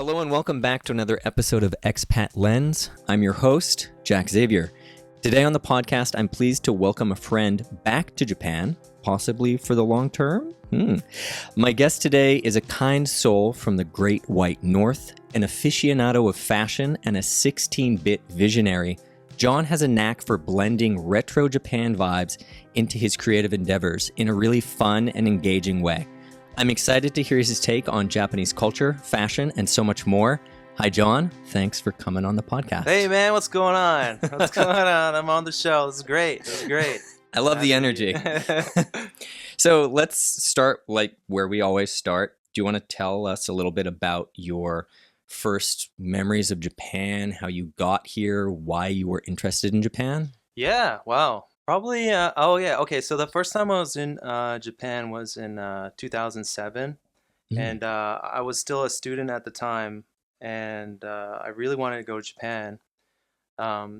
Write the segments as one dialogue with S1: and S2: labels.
S1: Hello and welcome back to another episode of Expat Lens. I'm your host, Jack Xavier. Today on the podcast, I'm pleased to welcome a friend back to Japan, possibly for the long term. My guest today is a kind soul from the Great White North, an aficionado of fashion and a 16-bit visionary. John has a knack for blending retro Japan vibes into his creative endeavors in a really fun and engaging way. I'm excited to hear his take on Japanese culture, fashion, and so much more. Hi, John. Thanks for coming on the podcast.
S2: Hey, man. What's going on? What's going on? I'm on the show. This is great.
S1: I love the energy. So let's start like where we always start. Do you want to tell us a little bit about your first memories of Japan, how you got here, why you were interested in Japan?
S2: Yeah. Wow. Probably. Okay. So the first time I was in Japan was in 2007, and I was still a student at the time, and I really wanted to go to Japan.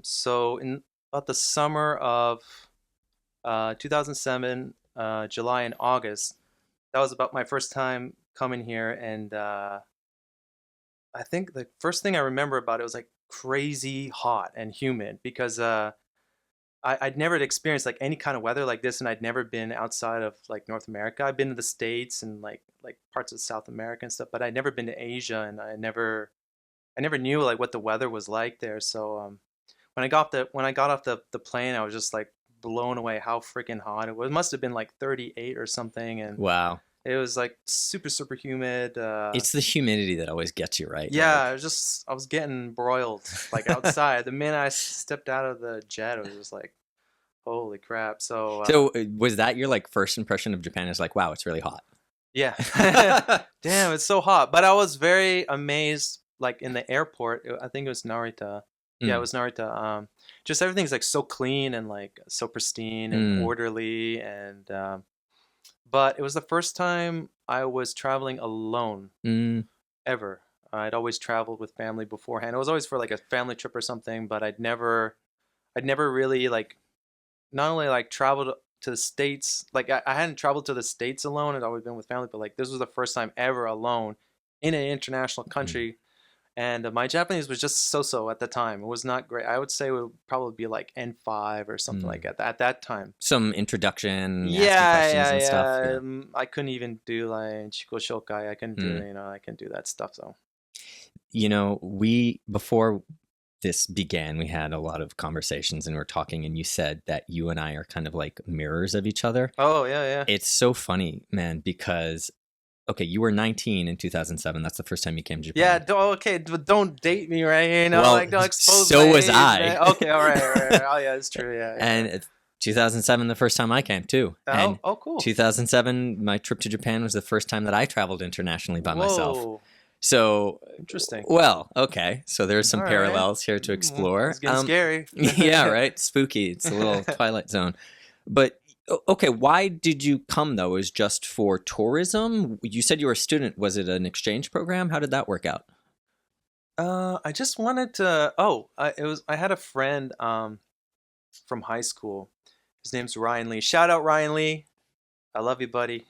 S2: So in about the summer of 2007, July and August, that was about my first time coming here, and I think the first thing I remember about it was like crazy hot and humid because I'd never experienced like any kind of weather like this, and I'd never been outside of like North America. I've been to the States and like parts of South America and stuff, but I'd never been to Asia, and I never knew like what the weather was like there. So when I got off the plane, I was just like blown away how freaking hot it was. It must have been like 38 or something, and
S1: Wow.
S2: it was like super humid.
S1: It's the humidity that always gets you, right?
S2: Yeah, I was getting broiled like outside. The minute I stepped out of the jet, it was just like, holy crap. So
S1: was that your like first impression of Japan? Is like, wow, it's really hot.
S2: yeah, damn, it's so hot. But I was very amazed. Like in the airport, I think it was Narita. Yeah, it was Narita. Just everything's like so clean and like so pristine and orderly, and but it was the first time I was traveling alone ever. I'd always traveled with family beforehand. It was always for like a family trip or something, but I'd never really like not only like traveled to the States, like I hadn't traveled to the States alone. I'd always been with family, but like this was the first time ever alone in an international country. And my Japanese was just so-so at the time. It was not great. I would say it would probably be like N5 or something like that at that time.
S1: Some introduction, asking questions and stuff.
S2: Yeah. I couldn't even do like Chiko Shokai. I couldn't do, I couldn't do that stuff. So,
S1: before this began, we had a lot of conversations and we were talking, and you said that you and I are kind of like mirrors of each other.
S2: Oh, yeah.
S1: It's so funny, man, because okay, you were 19 in 2007. That's the first time you came to Japan.
S2: Yeah, don't date me right here.
S1: Well,
S2: like don't expose
S1: so
S2: my
S1: was
S2: age,
S1: I.
S2: Man. Okay, all right. Oh, yeah, it's true. Yeah.
S1: And 2007, the first time I came too. And
S2: cool.
S1: 2007, my trip to Japan was the first time that I traveled internationally by myself. So
S2: interesting.
S1: Well, okay. So there's some parallels here to explore.
S2: It's getting scary.
S1: Yeah, right. Spooky. It's a little Twilight Zone. But okay, why did you come though? It was just for tourism? You said you were a student. Was it an exchange program? How did that work out?
S2: I just wanted to. I had a friend from high school. His name's Ryan Lee. Shout out Ryan Lee. I love you, buddy.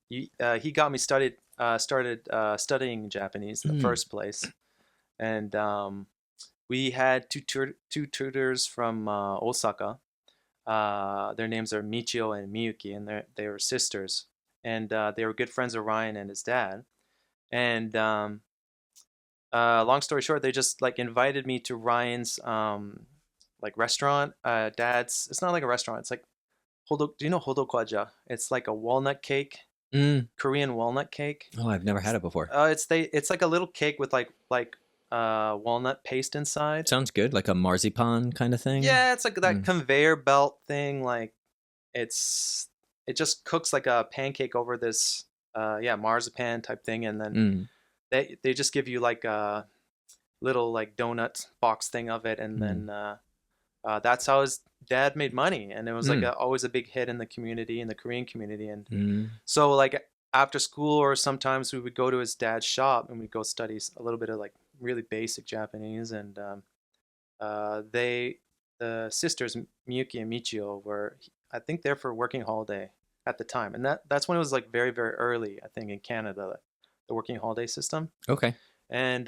S2: He got me started studying Japanese in the first place, and we had two tutors from Osaka. Their names are Michio and Miyuki, and they were sisters, and they were good friends of Ryan and his dad. And long story short, they just like invited me to Ryan's like restaurant. It's not like a restaurant. It's like do you know hodokwaja? It's like a walnut cake. Korean walnut cake.
S1: Oh, I've never had it before.
S2: It's like a little cake with like walnut paste inside.
S1: Sounds good, like a marzipan kind of thing.
S2: Yeah, it's like that conveyor belt thing. Like it just cooks like a pancake over this marzipan type thing, and then they just give you like a little like donut box thing of it, and then that's how his dad made money, and it was like always a big hit in the community, in the Korean community. And so like after school, or sometimes we would go to his dad's shop and we'd go study a little bit of like really basic Japanese. And the sisters Miyuki and Michio were, I think, there for working holiday at the time, and that's when it was like very early, I think, in Canada, the working holiday system.
S1: Okay.
S2: And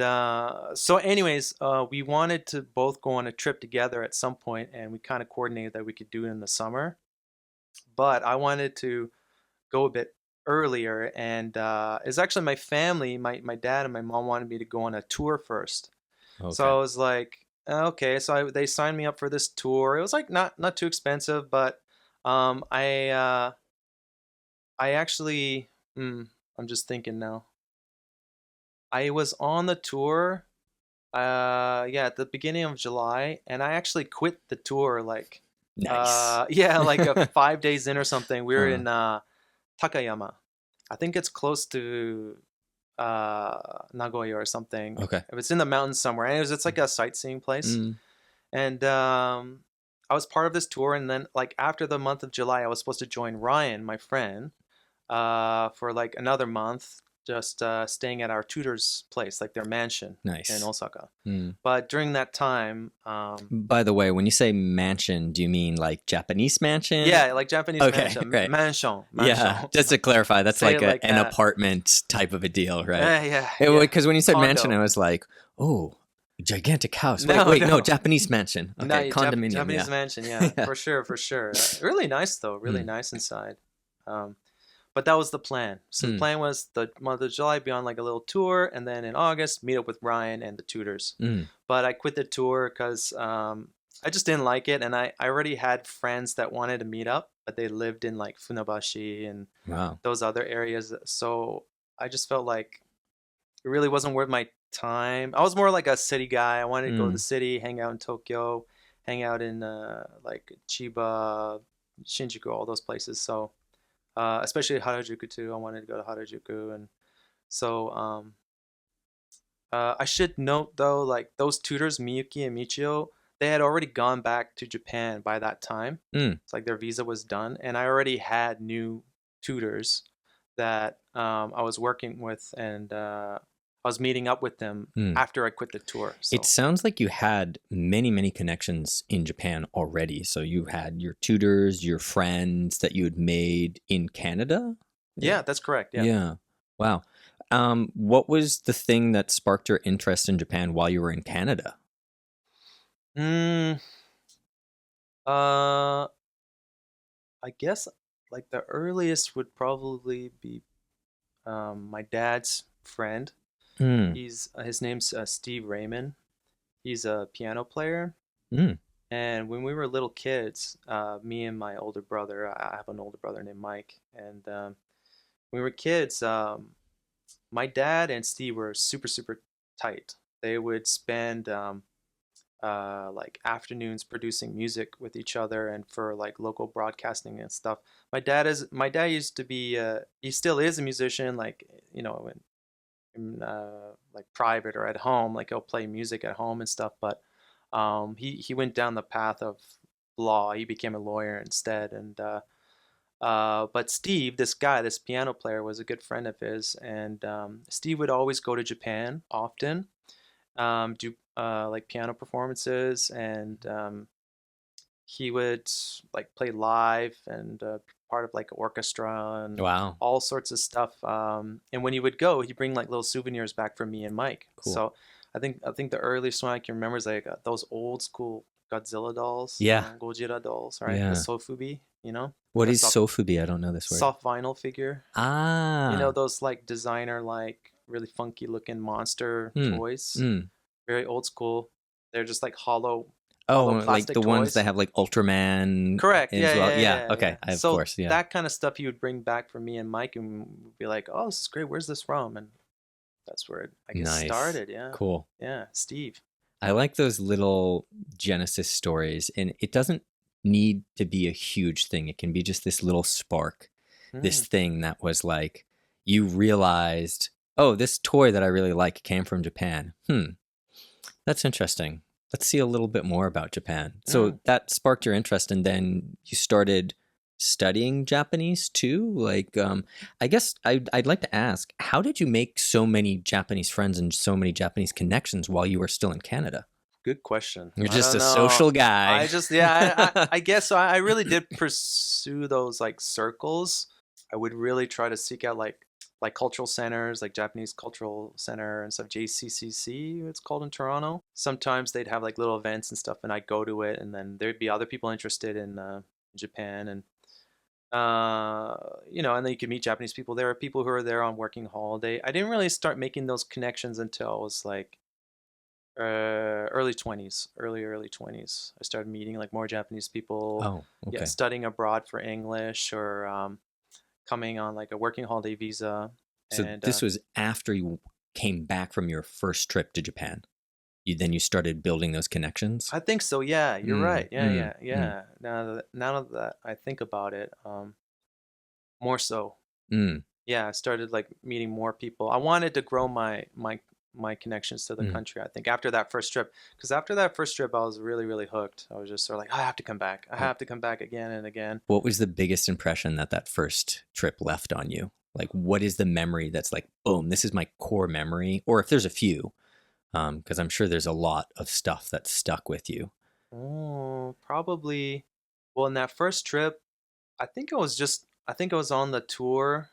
S2: so anyways, we wanted to both go on a trip together at some point, and we kind of coordinated that we could do it in the summer. But I wanted to go a bit earlier, and it's actually my family, my dad and my mom wanted me to go on a tour first. So
S1: Okay.
S2: I was like, okay. So they signed me up for this tour. It was like not too expensive, but um, I uh, I actually, I'm just thinking now. I was on the tour, yeah, at the beginning of July, and I actually quit the tour like,
S1: Nice.
S2: yeah, like 5 days in or something. We were
S1: Huh.
S2: in Takayama. I think it's close to Nagoya or something.
S1: Okay.
S2: If it's in the mountains somewhere, and it's like a sightseeing place.
S1: Mm.
S2: And I was part of this tour, and then like after the month of July, I was supposed to join Ryan, my friend, for like another month, just staying at our tutor's place, like their mansion in
S1: Nice.
S2: Osaka.
S1: Mm.
S2: But during that time,
S1: By the way, when you say mansion, do you mean like Japanese mansion?
S2: yeah, like Japanese
S1: Okay,
S2: mansion,
S1: right.
S2: mansion,
S1: Yeah,
S2: mansion.
S1: just to clarify, that's
S2: Say
S1: like
S2: it like
S1: an
S2: that.
S1: apartment type of a deal, right?
S2: Yeah, yeah.
S1: Because when you said mansion,
S2: Condo.
S1: I was like, oh, gigantic house.
S2: No,
S1: Wait, no,
S2: no.
S1: Japanese mansion. Okay,
S2: Not
S1: condominium,
S2: Japanese
S1: yeah.
S2: mansion, yeah,
S1: Yeah.
S2: for sure, for sure. Really nice though, really
S1: Mm,
S2: nice inside. Um, but that was the plan. So the
S1: mm,
S2: plan was the month of July be on like a little tour, and then in August meet up with Ryan and the tutors.
S1: mm.
S2: But I quit the tour because I just didn't like it, and I already had friends that wanted to meet up, but they lived in like Funabashi and
S1: Wow.
S2: those other areas. So I just felt like it really wasn't worth my time. I was more like a city guy. I wanted to go to the
S1: Mm.
S2: city, hang out in Tokyo, hang out in like Chiba, Shinjuku, all those places. So especially Harajuku too. I wanted to go to Harajuku, and so I should note though, like those tutors, Miyuki and Michio, they had already gone back to Japan by that time.
S1: Mm.
S2: It's like their visa was done, and I already had new tutors that I was working with, and I was meeting up with them
S1: Mm.
S2: after I quit the tour.
S1: It
S2: So
S1: sounds like you had many, many connections in Japan already. So you had your tutors, your friends that you had made in Canada.
S2: yeah, that's correct. Yeah.
S1: Yeah. Wow. What was the thing that sparked your interest in Japan while you were in Canada?
S2: Mm, uh, I guess like the earliest would probably be my dad's friend.
S1: Mm.
S2: He's his name's Steve Raymond. He's a piano player.
S1: Mm.
S2: And when we were little kids, me and my older brother, I have an older brother named Mike, and when we were kids, my dad and Steve were super, super tight. They would spend like afternoons producing music with each other and for like local broadcasting and stuff. My dad used to be he still is a musician, like you know in like private or at home, like he'll play music at home and stuff. But he went down the path of law. He became a lawyer instead, and but Steve, this guy, this piano player, was a good friend of his, and Steve would always go to Japan often, do like piano performances, and he would like play live and part of like an orchestra and
S1: Wow.
S2: all sorts of stuff. And when he would go, he'd bring like little souvenirs back for me and Mike.
S1: Cool.
S2: So I think the earliest one I can remember is like those old school Godzilla dolls,
S1: Yeah.
S2: Gojira dolls, right? The
S1: Yeah.
S2: Sofubi,
S1: What
S2: the
S1: is sofubi? I don't know this word.
S2: soft vinyl figure.
S1: Ah.
S2: Those like designer, like really funky looking monster
S1: Mm.
S2: toys.
S1: Mm.
S2: Very old school. They're just like hollow
S1: Oh, like
S2: plastic
S1: the ones that
S2: toys.
S1: have like Ultraman
S2: Correct.
S1: as
S2: Yeah,
S1: well.
S2: yeah,
S1: Yeah.
S2: yeah,
S1: Okay.
S2: yeah.
S1: Of
S2: So
S1: course. Yeah.
S2: that kind of stuff he would bring back for me and Mike, and we'd be like, "Oh, this is great. Where's this from?" And that's where it, I guess,
S1: Nice.
S2: started. Yeah,
S1: Cool.
S2: yeah. Steve.
S1: I like those little Genesis stories, and it doesn't need to be a huge thing. It can be just this little spark, this
S2: Mm.
S1: thing that was like you realized, oh, this toy that I really like came from Japan. That's interesting. Let's see a little bit more about Japan. So that sparked your interest, and then you started studying Japanese too. Like, I guess I'd like to ask, how did you make so many Japanese friends and so many Japanese connections while you were still in Canada?
S2: Good question.
S1: You're
S2: I
S1: just
S2: don't
S1: a
S2: know.
S1: social guy.
S2: I just, yeah, I guess so. I really did pursue those like circles. I would really try to seek out like like cultural centers, like Japanese Cultural Center and stuff, JCCC, it's called in Toronto. Sometimes they'd have like little events and stuff, and I'd go to it, and then there'd be other people interested in Japan, and and then you could meet Japanese people. There are people who are there on working holiday. I didn't really start making those connections until I was like early 20s, early 20s. I started meeting like more Japanese people,
S1: Oh, okay.
S2: studying abroad for English, or coming on like a working holiday visa.
S1: So
S2: And
S1: this was after you came back from your first trip to Japan. Then you started building those connections?
S2: I think so. Yeah, you're right. Yeah.
S1: mm.
S2: Now that I think about it, more so.
S1: Mm,
S2: Yeah, I started like meeting more people. I wanted to grow my connections to the
S1: mm.
S2: country. I think after that first trip, because after that first trip, I was really really hooked. I was just sort of like, I have to come back. I have to come back again and again.
S1: What was the biggest impression that first trip left on you? Like, what is the memory that's like, boom, this is my core memory? Or if there's a few, because I'm sure there's a lot of stuff that's stuck with you.
S2: Oh, probably. Well, in that first trip, I think I was on the tour.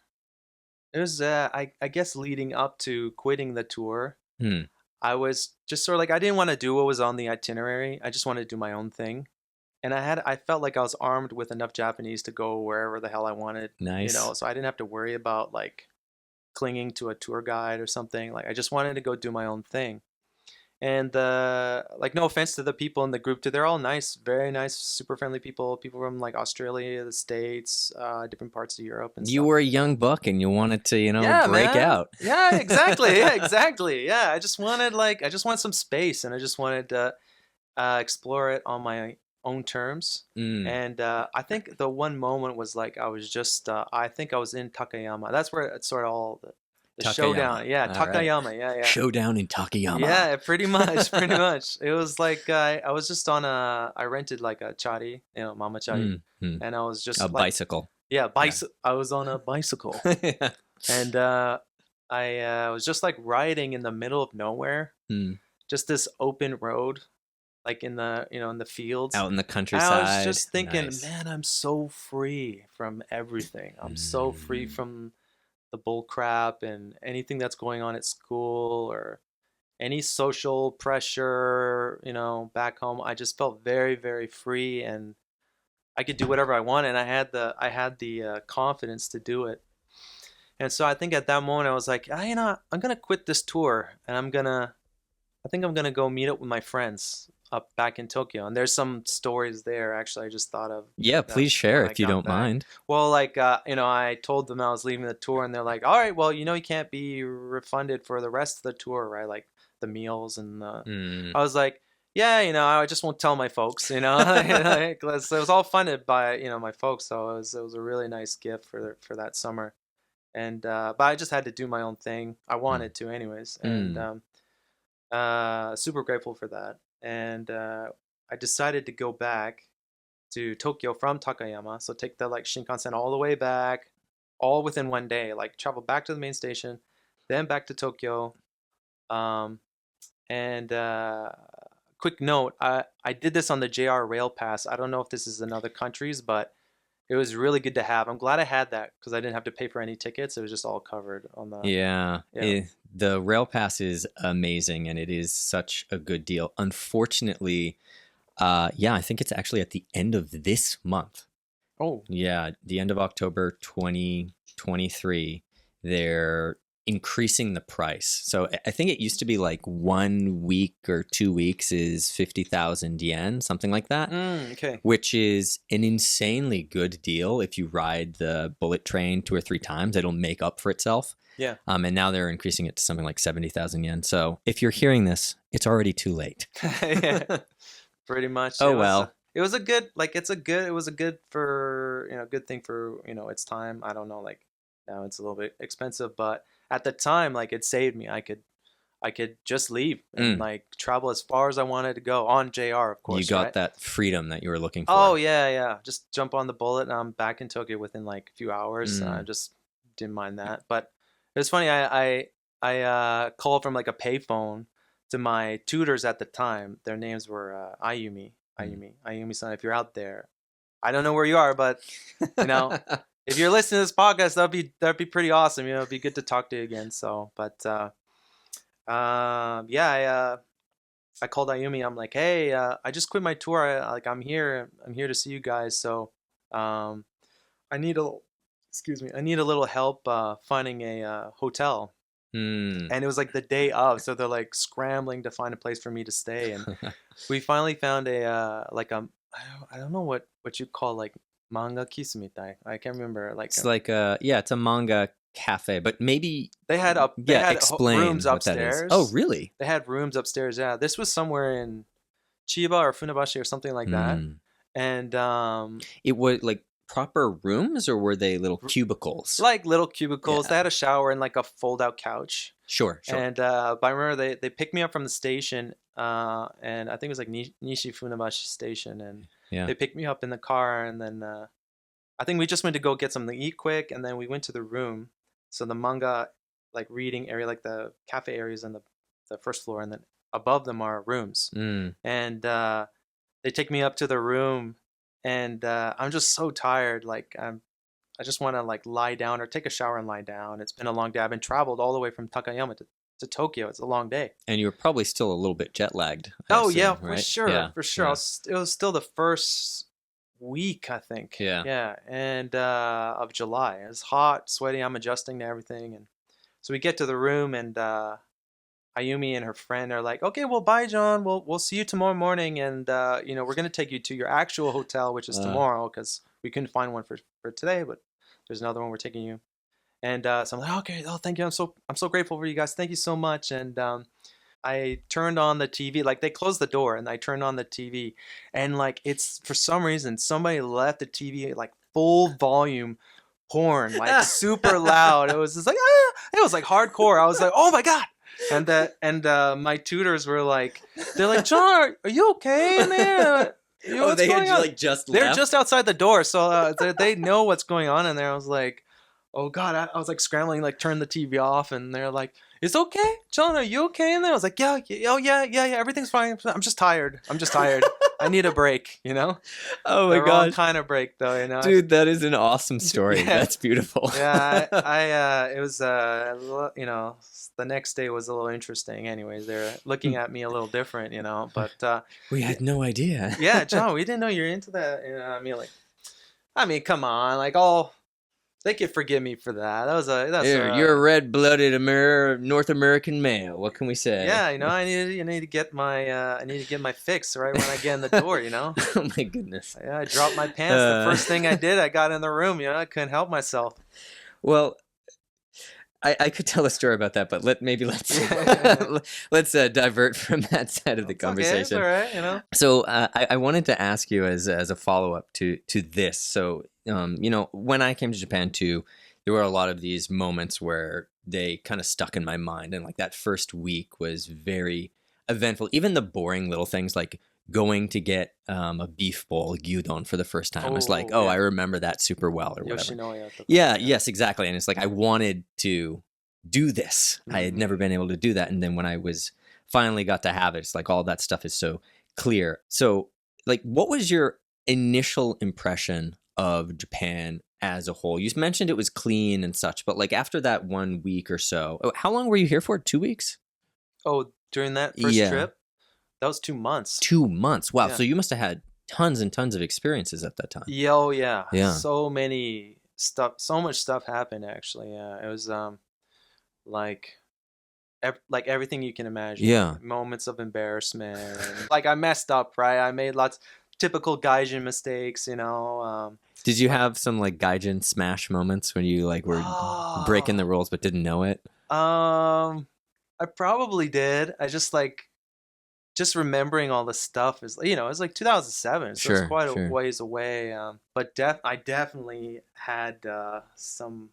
S2: It was, I guess, leading up to quitting the tour.
S1: Hmm.
S2: I was just sort of like, I didn't want to do what was on the itinerary. I just wanted to do my own thing. And I felt like I was armed with enough Japanese to go wherever the hell I wanted,
S1: Nice.
S2: so I didn't have to worry about like clinging to a tour guide or something. Like, I just wanted to go do my own thing. And like, no offense to the people in the group too, they're all nice, very nice, super friendly people from like Australia, the States, different parts of Europe and
S1: You
S2: stuff.
S1: were a young buck and you wanted to,
S2: Yeah,
S1: break
S2: man.
S1: out.
S2: Yeah, exactly. Yeah, exactly. Yeah, I just wanted some space, and I just wanted to explore it on my own terms.
S1: Mm.
S2: And I think the one moment was like, I think I was in Takayama. That's where it's sort of all the
S1: Takayama.
S2: showdown. Yeah,
S1: All right.
S2: Takayama. Yeah.
S1: Showdown in Takayama.
S2: Yeah, pretty much, pretty much. It was like I was just I rented like a chari, mama chari, and I was just
S1: A
S2: like,
S1: bicycle.
S2: yeah, I was on a bicycle,
S1: Yeah.
S2: and I was just like riding in the middle of nowhere, just this open road, like in the fields,
S1: Out in the
S2: And
S1: countryside.
S2: I was just thinking,
S1: Nice.
S2: man, I'm so free from everything. I'm so free from the bull crap and anything that's going on at school or any social pressure, back home. I just felt very, very free, and I could do whatever I wanted. And I had the confidence to do it. And so I think at that moment I was like, I'm gonna quit this tour, and I think I'm gonna go meet up with my friends up back in Tokyo. And there's some stories there actually I just thought of.
S1: Yeah, please share
S2: when I
S1: if you
S2: got
S1: don't
S2: back.
S1: mind.
S2: Well, like, I told them I was leaving the tour, and they're like, all right, well, you can't be refunded for the rest of the tour, right? Like the meals and I was like, yeah, I just won't tell my folks, Like, so it was all funded by, my folks. So it was a really nice gift for that summer. And, but I just had to do my own thing. I wanted to anyways. And, super grateful for that. And, I decided to go back to Tokyo from Takayama. So take the like Shinkansen all the way back, all within one day. Like travel back to the main station, then back to Tokyo. And quick note, I did this on the JR Rail Pass. I don't know if this is in other countries, but it was really good to have. I'm glad I had that because I didn't have to pay for any tickets. It was just all covered on the.
S1: Yeah. The Rail Pass is amazing, and it is such a good deal. Unfortunately, I think it's actually at the end of this month.
S2: Oh.
S1: Yeah, the end of October 2023, they're increasing the price. So I think it used to be like 1 week or 2 weeks is 50,000 yen, something like that.
S2: Okay.
S1: Which is an insanely good deal. If you ride the bullet train 2 or 3 times, it'll make up for itself.
S2: Yeah.
S1: And now they're increasing it to something like 70,000 yen. So if you're hearing this, it's already too late.
S2: Yeah, pretty much.
S1: Oh, well.
S2: It was a good, like, it was a good for, good thing for, its time. I don't know, like, now it's a little bit expensive, but at the time, like, it saved me. I could just leave and like travel as far as I wanted to go on JR, of course.
S1: You got
S2: right?
S1: that freedom that you were looking for.
S2: Oh yeah. Just jump on the bullet and I'm back in Tokyo within like a few hours. I just didn't mind that. But it was funny. I called from like a payphone to my tutors at the time. Their names were Ayumi-san. If you're out there, I don't know where you are, but if you're listening to this podcast, that'd be pretty awesome. You know, it'd be good to talk to you again. So, but yeah, I called Ayumi. I'm like, hey, I just quit my tour. I'm here. I'm here to see you guys. So, um, I need a, excuse me, I need a little help finding a hotel.
S1: Hmm.
S2: And it was like the day of, so they're like scrambling to find a place for me to stay. And we finally found a I don't know what you call like manga kisumitai. I can't remember. Like
S1: It's like it's a manga cafe, but maybe
S2: they had
S1: explain
S2: rooms
S1: what that is. Oh,
S2: upstairs.
S1: really?
S2: They had rooms upstairs. Yeah, this was somewhere in Chiba or Funabashi or something like that.
S1: Hmm.
S2: And
S1: It was like proper rooms, or were they little cubicles?
S2: like little cubicles.
S1: Yeah.
S2: They had a shower and like a fold-out couch.
S1: Sure.
S2: And but I remember they picked me up from the station, and I think it was like Nishi Funabashi station, and
S1: Yeah.
S2: they picked me up in the car, and then I think we just went to go get something to eat quick, and then we went to the room. So the manga like reading area, like the cafe areas on the first floor, and then above them are rooms.
S1: Mm.
S2: And they take me up to the room, and I'm just so tired. Like I just want to like lie down or take a shower and lie down. It's been a long day. I've been traveled all the way from Takayama to Tokyo. It's a long day.
S1: And you were probably still a little bit jet lagged. I
S2: Oh
S1: assume,
S2: yeah,
S1: right?
S2: for sure,
S1: Yeah.
S2: for sure.
S1: Yeah.
S2: It was still the first week, I think.
S1: Yeah.
S2: Yeah, and of July. It was hot, sweaty. I'm adjusting to everything, and so we get to the room, and Ayumi and her friend are like, "Okay, well, bye, John. We'll see you tomorrow morning, and you know, we're gonna take you to your actual hotel, which is tomorrow, because we couldn't find one for today, but there's another one we're taking you." And so I'm like, "Okay, oh, thank you. I'm so grateful for you guys. Thank you so much." And I turned on the TV. Like they closed the door, and I turned on the TV, and like it's for some reason somebody left the TV like full volume porn, like super loud. It was just like it was like hardcore. I was like, "Oh my god." And my tutors were like, they're like, "John, are you okay in there? You know, what's
S1: they
S2: going
S1: had
S2: on?"
S1: like just
S2: They're
S1: left.
S2: just outside the door, so they know what's going on in there. I was like, "Oh God!" I was like scrambling, like turn the TV off, and they're like, "It's okay, John. Are you okay in there?" I was like, "Yeah, oh yeah, everything's fine. I'm just tired. I need a break, you know."
S1: Oh
S2: The
S1: my
S2: wrong
S1: gosh,
S2: kind of break, though, you know.
S1: dude, that is an awesome story.
S2: Yeah.
S1: That's beautiful.
S2: Yeah, it was you know, the next day was a little interesting. Anyways, they're looking at me a little different, you know. But
S1: We had no idea.
S2: yeah, John, we didn't know you're into that. You know, I mean, come on, like they could forgive me for that.
S1: You're a red-blooded North American male. What can we say?
S2: Yeah, you know, I need to get my fix right when I get in the door, you know.
S1: Oh my goodness.
S2: Yeah, I dropped my pants. The first thing I did, I got in the room. You know, I couldn't help myself.
S1: Well, I could tell a story about that, but let's let's divert from that side of the conversation.
S2: Okay, it's all right, you know.
S1: So I wanted to ask you as a follow-up to this. So you know, when I came to Japan too, there were a lot of these moments where they kind of stuck in my mind, and like that first week was very eventful. Even the boring little things like going to get a beef bowl gyudon for the first time. It's like,
S2: yeah.
S1: I remember that super well, or whatever.
S2: Yoshinoya.
S1: Yeah, yes, exactly. And it's like I wanted to do this. I had never been able to do that. And then when I was finally got to have it, it's like all that stuff is so clear. So like what was your initial impression of Japan as a whole? You mentioned it was clean and such, but like after that 1 week or so, how long were you here for? 2 weeks?
S2: Oh, during that first trip? That was 2 months.
S1: 2 months. Wow.
S2: Yeah.
S1: So you must have had tons and tons of experiences at that time.
S2: Yeah, oh yeah.
S1: Yeah.
S2: So much stuff happened actually. Yeah. It was like everything you can imagine.
S1: Yeah.
S2: Moments of embarrassment. And, like I messed up, right? I made lots typical gaijin mistakes, you know.
S1: Did you have some like gaijin smash moments when you like were breaking the rules but didn't know it?
S2: I probably did. I just remembering all the stuff is, you know, it's like 2007, so it's quite a ways away. But I definitely had some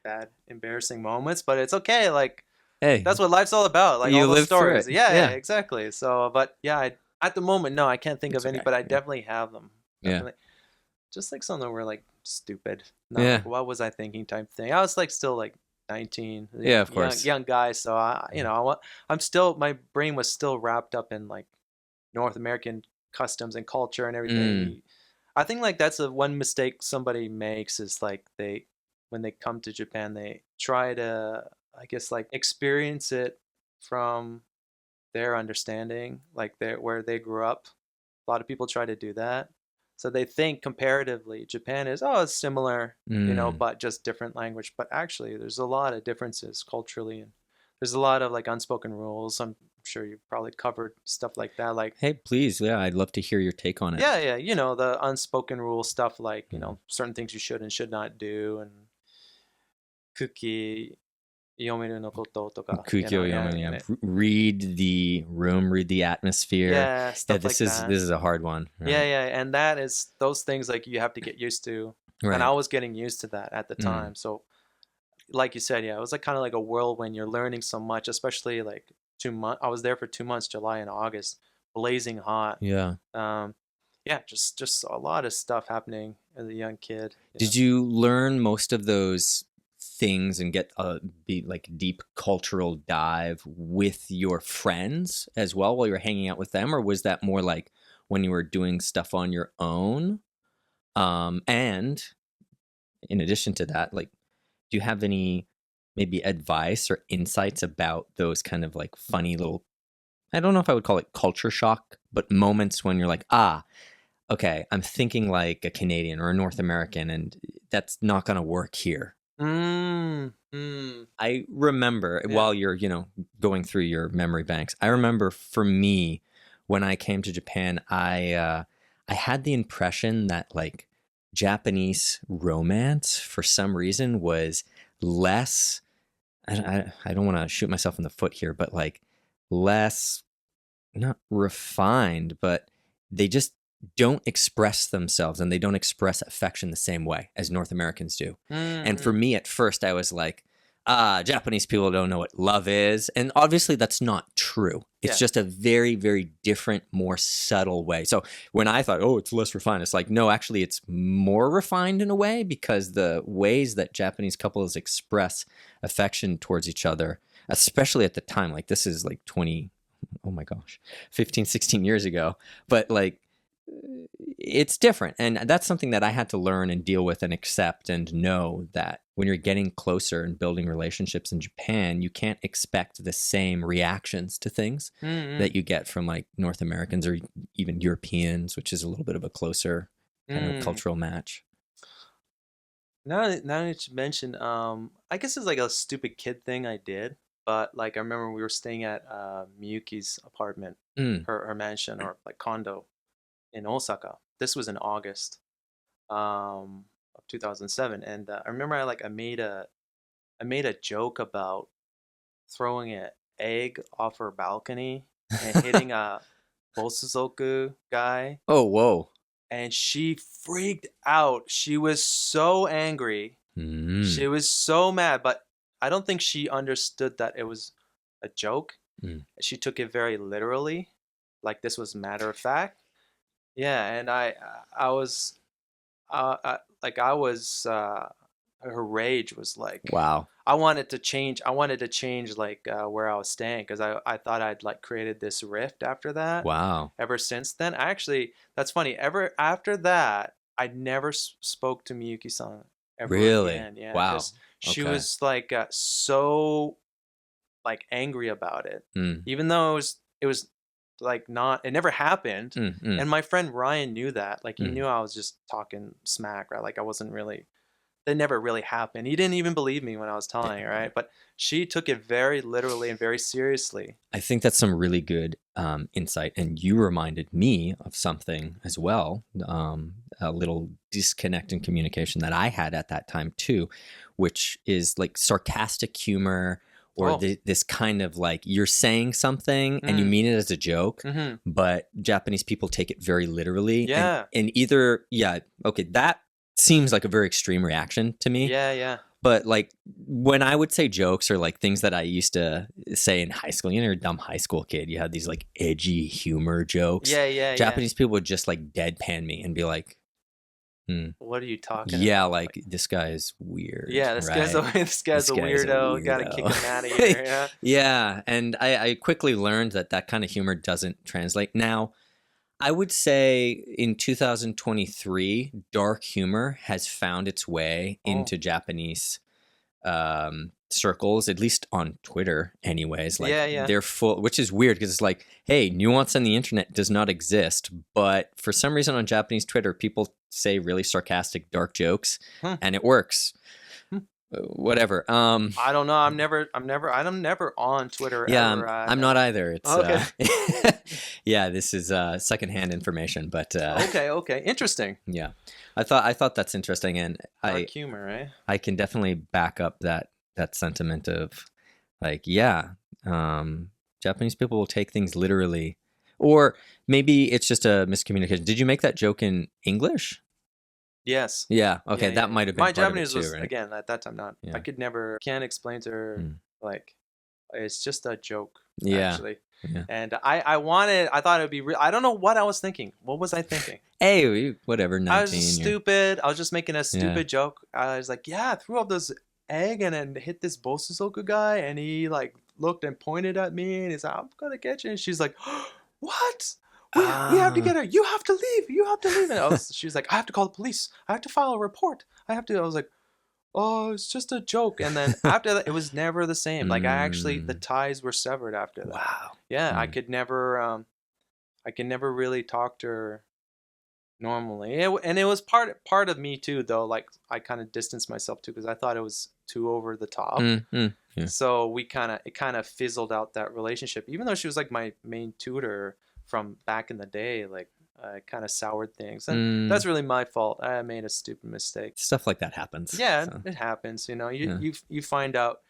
S2: bad, embarrassing moments, but it's okay. Like,
S1: hey,
S2: that's what life's all about. Like
S1: you
S2: all those
S1: lived through
S2: stories.
S1: it.
S2: Yeah, exactly. So, but yeah, at the moment, no, I can't think of any, but I definitely have them. Definitely. Yeah. Just like some that were like stupid. Not like, what was I thinking type thing. I was like still like 19.
S1: Yeah, of course.
S2: Young guy. So I'm still, my brain was still wrapped up in like North American customs and culture and everything. I think like that's a one mistake somebody makes is like when they come to Japan, they try to, I guess, like experience it from their understanding, like where they grew up. A lot of people try to do that. So they think comparatively Japan is, oh, it's similar, but just different language. But actually, there's a lot of differences culturally, and there's a lot of like unspoken rules. I'm sure you've probably covered stuff like that. Like,
S1: Hey, please, yeah, I'd love to hear your take on it.
S2: yeah, the unspoken rule stuff, like certain things you should and should not do, and kuki yomeru no koto toka.
S1: Read the room, read the atmosphere.
S2: Yeah, stuff
S1: this
S2: like
S1: is
S2: that.
S1: this is a hard one. Right?
S2: Yeah, and that is those things like you have to get used to.
S1: Right.
S2: And I was getting used to that at the time. So like you said, yeah, it was like kind of like a whirlwind. You're learning so much, especially like 2 months. I was there for 2 months, July and August, blazing hot.
S1: Yeah.
S2: Yeah, just a lot of stuff happening as a young kid.
S1: Did you learn most of those things and get a deep cultural dive with your friends as well while you were hanging out with them, or was that more like when you were doing stuff on your own? And in addition to that, like, do you have any maybe advice or insights about those kind of like funny little, I don't know if I would call it culture shock, but moments when you're like, okay, I'm thinking like a Canadian or a North American, and that's not going to work here. I remember while you're, going through your memory banks, I remember for me, when I came to Japan, I had the impression that like Japanese romance for some reason was less, I don't want to shoot myself in the foot here, but like less, not refined, but they just don't express themselves and they don't express affection the same way as North Americans do. And for me at first, I was like, Japanese people don't know what love is. And obviously that's not true. It's just a very, very different, more subtle way. So when I thought, it's less refined, it's like, no, actually it's more refined in a way, because the ways that Japanese couples express affection towards each other, especially at the time, like this is like 15, 16 years ago. But like, it's different. And that's something that I had to learn and deal with and accept and know that when you're getting closer and building relationships in Japan, you can't expect the same reactions to things that you get from like North Americans or even Europeans, which is a little bit of a closer kind of cultural match.
S2: Now that you mentioned, I guess it's like a stupid kid thing I did. But like I remember we were staying at Miyuki's apartment, her mansion or like condo in Osaka. This was in August of 2007, and I remember I made a joke about throwing an egg off her balcony and hitting a bosuzoku guy.
S1: Oh, whoa!
S2: And she freaked out. She was so angry. She was so mad, but I don't think she understood that it was a joke. She took it very literally, like this was matter of fact. Yeah, and I was, her rage was like,
S1: wow.
S2: I wanted to change like where I was staying, because I thought I'd like created this rift after that.
S1: Wow.
S2: Ever since then, that's funny. Ever after that, I never spoke to Miyuki-san ever again. Yeah,
S1: wow.
S2: She was like so like angry about it, even though it was like not, it never happened. And my friend Ryan knew that, like he knew I was just talking smack, right? Like I wasn't really, that never really happened. He didn't even believe me when I was telling her, right? But she took it very literally and very seriously.
S1: I think that's some really good insight, and you reminded me of something as well, a little disconnect in communication that I had at that time too, which is like sarcastic humor, or this kind of like you're saying something and you mean it as a joke, but Japanese people take it very literally.
S2: Yeah.
S1: And either, that seems like a very extreme reaction to me.
S2: Yeah.
S1: But like when I would say jokes or like things that I used to say in high school, you're a dumb high school kid. You had these like edgy humor jokes.
S2: Yeah.
S1: Japanese people would just like deadpan me and be like,
S2: what are you talking
S1: about?
S2: like
S1: this guy is weird.
S2: Yeah, this
S1: right?
S2: guy's a weirdo. Gotta kick him out of here. Yeah.
S1: Yeah, and I quickly learned that kind of humor doesn't translate. Now, I would say in 2023, dark humor has found its way
S2: Oh,
S1: into Japanese circles, at least on Twitter, anyways. Like
S2: yeah, yeah.
S1: they're full, which is weird because it's like, hey, nuance on the internet does not exist. But for some reason on Japanese Twitter, people say really sarcastic, dark jokes,
S2: Hmm.
S1: and it works.
S2: Hmm.
S1: Whatever.
S2: I don't know. I'm never on Twitter
S1: Yeah,
S2: ever.
S1: I'm not either. It's
S2: Okay.
S1: yeah, this is secondhand information, but
S2: Okay, okay. Interesting.
S1: yeah, I thought that's interesting, and
S2: Dark humor, eh?
S1: I can definitely back up that sentiment of like, yeah, Japanese people will take things literally, or maybe it's just a miscommunication. Did you make that joke in English?
S2: Yes.
S1: Yeah, okay,
S2: Yeah,
S1: that
S2: yeah, yeah.
S1: might have been
S2: My
S1: part of it
S2: Japanese
S1: too,
S2: was
S1: right?
S2: again at that time not. I
S1: Yeah.
S2: could never can't explain to her
S1: Mm.
S2: like it's just a joke
S1: Yeah,
S2: actually.
S1: yeah.
S2: And I thought it'd be real. I don't know what I was thinking. What was I thinking?
S1: Hey, whatever,
S2: I was
S1: 19.
S2: just
S1: You're,
S2: stupid. I was just making a
S1: yeah.
S2: stupid joke. I was like, yeah, I threw up this egg and then hit this Bosuzoku guy, and he like looked and pointed at me, and he's like, I'm gonna get you. And she's like, what? We have to
S1: Ah.
S2: get her. You have to leave. You have to leave. And she was like, I have to call the police. I have to file a report. I have to. I was like, oh, it's just a joke. And then after that, it was never the same. Like the
S1: Mm.
S2: ties were severed after that.
S1: Wow.
S2: Yeah,
S1: Mm.
S2: I could never really talk to her normally. And it was part of me too, though. Like I kind of distanced myself too because I thought it was too over the top.
S1: Yeah.
S2: So it kind of fizzled out that relationship. Even though she was like my main tutor from back in the day, like kind of soured things, and that's really my fault. I made a stupid mistake.
S1: Stuff like that happens.
S2: Yeah,
S1: So,
S2: it happens. You know,
S1: yeah.
S2: you find out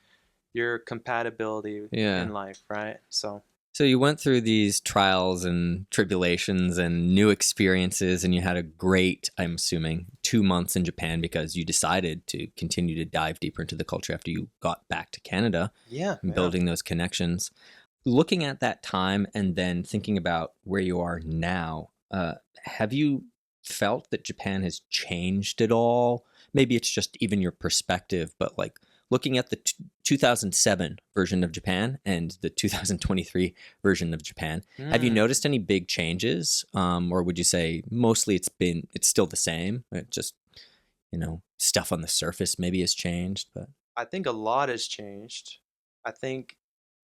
S2: your compatibility
S1: Yeah.
S2: in life, right? So
S1: So you went through these trials and tribulations and new experiences, and you had a great, I'm assuming, 2 months in Japan because you decided to continue to dive deeper into the culture after you got back to Canada
S2: yeah,
S1: and building those connections. Looking at that time and then thinking about where you are now, have you felt that Japan has changed at all? Maybe it's just even your perspective, but like looking at the 2007 version of Japan and the 2023 version of Japan, have you
S2: Mm.
S1: noticed any big changes? Or would you say mostly it's still the same? It just, stuff on the surface maybe has changed, but
S2: I think a lot has changed. I think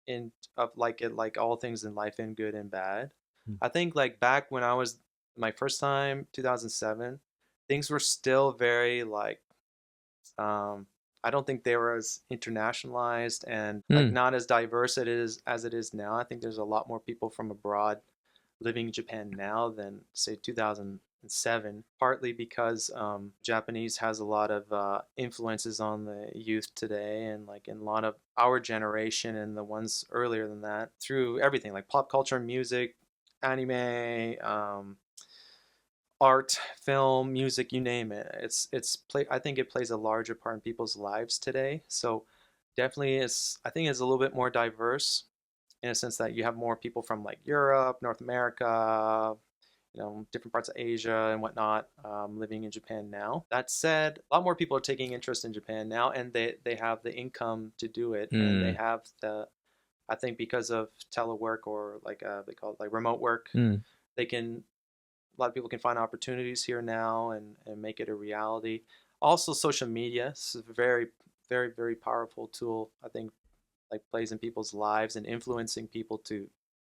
S2: in of like it like all things in life in good and bad.
S1: Mm.
S2: I think like back when I was my first time 2007, things were still very like um I don't think they were as internationalized and like
S1: Mm.
S2: not as diverse as it is now. I think there's a lot more people from abroad living in Japan now than say 2007, partly because Japanese has a lot of influences on the youth today and like in a lot of our generation and the ones earlier than that through everything like pop culture, music, anime, art, film, music, you name it. I think it plays a larger part in people's lives today. So definitely I think it's a little bit more diverse in a sense that you have more people from like Europe, North America, different parts of Asia and whatnot, living in Japan now. That said, a lot more people are taking interest in Japan now, and they have the income to do it, and they
S1: Mm.
S2: have I think because of telework or like they call it like remote work,
S1: Mm.
S2: they can a lot of people can find opportunities here now and make it a reality. Also, social media is a very, very, very powerful tool. I think like plays in people's lives and influencing people to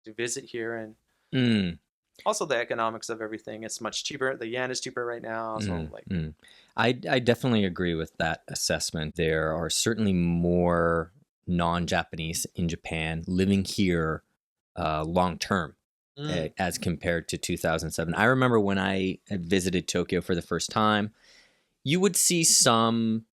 S2: visit here and
S1: Mm.
S2: also the economics of everything. It's much cheaper. The yen is cheaper right now. So
S1: Mm,
S2: like,
S1: mm. I definitely agree with that assessment. There are certainly more non-Japanese in Japan living here long term
S2: mm,
S1: as compared to 2007. I remember when I had visited Tokyo for the first time, you would see some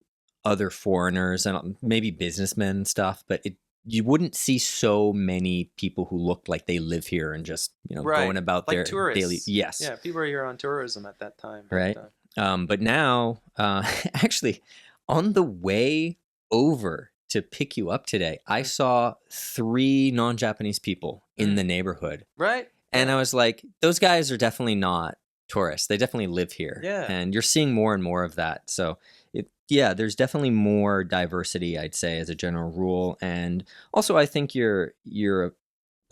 S1: other foreigners and maybe businessmen and stuff, but you wouldn't see so many people who looked like they live here and just,
S2: right,
S1: going about
S2: like
S1: their daily.
S2: tourists.
S1: Yes.
S2: Yeah, people are here on tourism at that time.
S1: Right.
S2: But,
S1: But now, actually, on the way over to pick you up today, I
S2: mm,
S1: saw 3 non-Japanese people in
S2: mm,
S1: the neighborhood.
S2: right?
S1: And
S2: Yeah,
S1: I was like, those guys are definitely not tourists. They definitely live here.
S2: yeah.
S1: And you're seeing more and more of that. So, yeah, there's definitely more diversity, I'd say, as a general rule. And also, I think your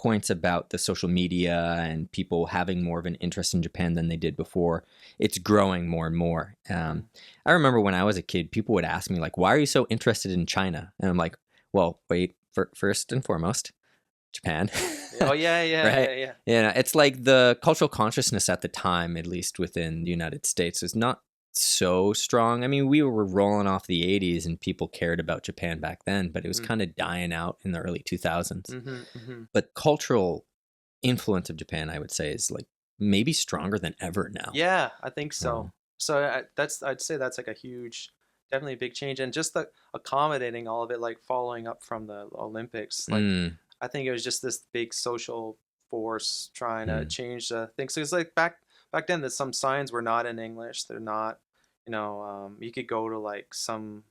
S1: points about the social media and people having more of an interest in Japan than they did before. It's growing more and more. I remember when I was a kid, people would ask me like, "Why are you so interested in China?" And I'm like, "Well, wait. First and foremost, Japan."
S2: Oh yeah,
S1: Right?
S2: yeah.
S1: Yeah, it's like the cultural consciousness at the time, at least within the United States, is not so strong. I mean, we were rolling off the 80s and people cared about Japan back then, but it was kind of dying out in the early 2000s. But cultural influence of Japan, I would say, is like maybe stronger than ever now.
S2: Yeah, I think so. So I'd say that's like a huge, definitely a big change, and just the accommodating all of it, like following up from the Olympics. Like I think it was just this big social force trying to change the things. So it's like back then, that some signs were not in English. They're not, you could go to like some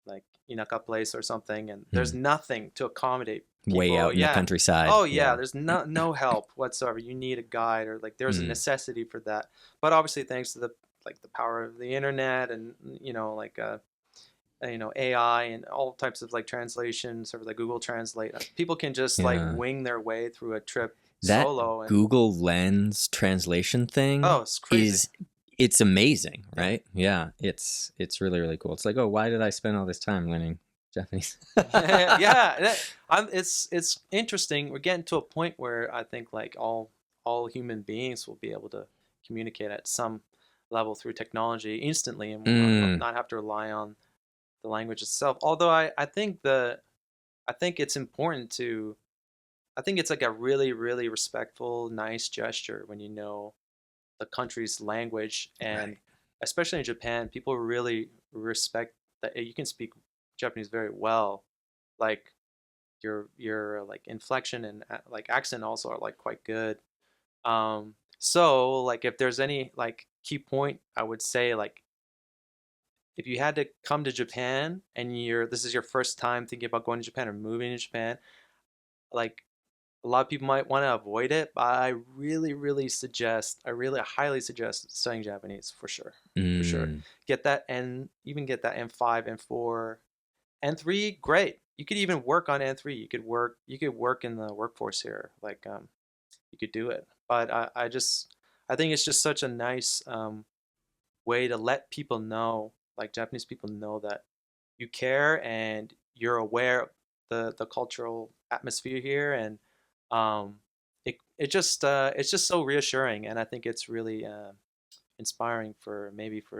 S2: like inaka place or something, and there's nothing to accommodate people.
S1: Way out in the countryside.
S2: Oh yeah, there's no help whatsoever. You need a guide, or like there's a necessity for that. But obviously, thanks to the power of the internet and AI and all types of like translations or like Google Translate, people can just like wing their way through a trip solo. And
S1: Google Lens translation thing
S2: it's crazy.
S1: It's amazing, right? Yeah, it's really, really cool. It's like, oh, why did I spend all this time learning Japanese?
S2: It's interesting. We're getting to a point where I think like all human beings will be able to communicate at some level through technology instantly, and will not have to rely on the language itself. Although I think it's important to. I think it's like a really, really respectful, nice gesture when you know the country's language, and especially in Japan, people really respect that you can speak Japanese very well. Like your like inflection and like accent also are like quite good. So like if there's any like key point, I would say like if you had to come to Japan and this is your first time thinking about going to Japan or moving to Japan, like a lot of people might want to avoid it, but I really, really suggest, I really highly suggest studying Japanese for sure. For sure. Get that even get that N5, N4, N3, great. You could even work on N3. You could work in the workforce here. Like you could do it. But I think it's just such a nice way to let people know, like Japanese people know that you care and you're aware of the cultural atmosphere here, and it's just so reassuring, and I think it's really inspiring for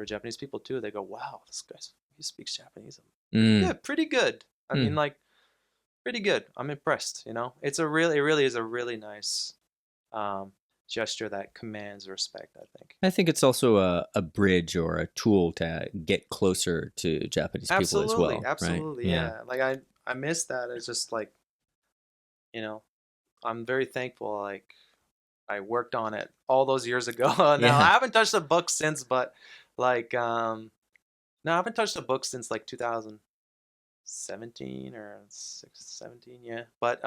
S2: Japanese people too. They go, wow, this guy, he speaks Japanese. Good, pretty good. I mean, like pretty good. I'm impressed. It really is a really nice gesture that commands respect, I think.
S1: I think it's also a bridge or a tool to get closer to Japanese people as well.
S2: Absolutely,
S1: right?
S2: Yeah. Like I miss that. It's just like, I'm very thankful. Like I worked on it all those years ago. Now I haven't touched a book since, but like no, I haven't touched a book since like 2017 or 17. Yeah, but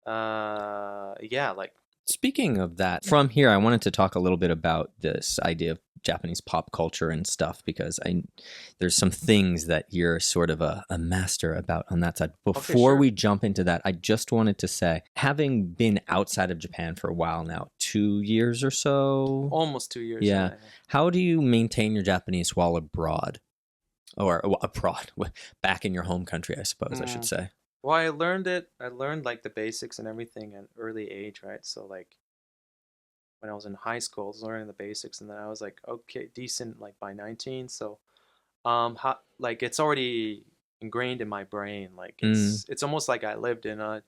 S2: yeah, like.
S1: Speaking of that, from here, I wanted to talk a little bit about this idea of Japanese pop culture and stuff, because there's some things that you're sort of a master about on that side. Before we jump into that, I just wanted to say, having been outside of Japan for a while now, 2 years or so?
S2: Almost 2 years.
S1: Yeah. How do you maintain your Japanese while abroad? Or abroad, back in your home country, I suppose I should say.
S2: Well, I learned like the basics and everything at an early age, right? So like when I was in high school, I was learning the basics, and then I was like, okay, decent like by 19. So like it's already ingrained in my brain. Like it's almost like I lived in a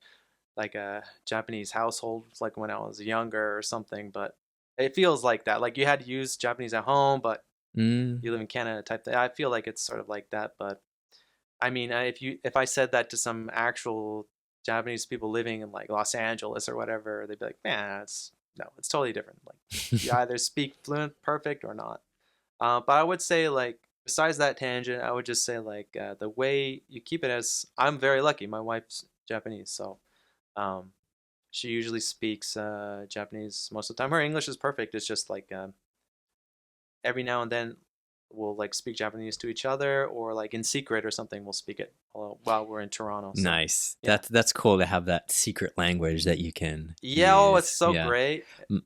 S2: Japanese household like when I was younger or something, but it feels like that. Like you had to use Japanese at home, but you live in Canada type thing. I feel like it's sort of like that, but I mean, if I said that to some actual Japanese people living in like Los Angeles or whatever, they'd be like, "Man, it's totally different. Like you either speak fluent, perfect, or not." But I would say like besides that tangent, I would just say like the way you keep it, as I'm very lucky. My wife's Japanese, so she usually speaks Japanese most of the time. Her English is perfect. It's just like every now and then, we'll like speak Japanese to each other, or like in secret or something, we'll speak it while we're in Toronto. So,
S1: Nice.
S2: yeah.
S1: That's cool to have that secret language that you can
S2: Yeah, oh, it's
S1: use.
S2: so
S1: Yeah.
S2: great.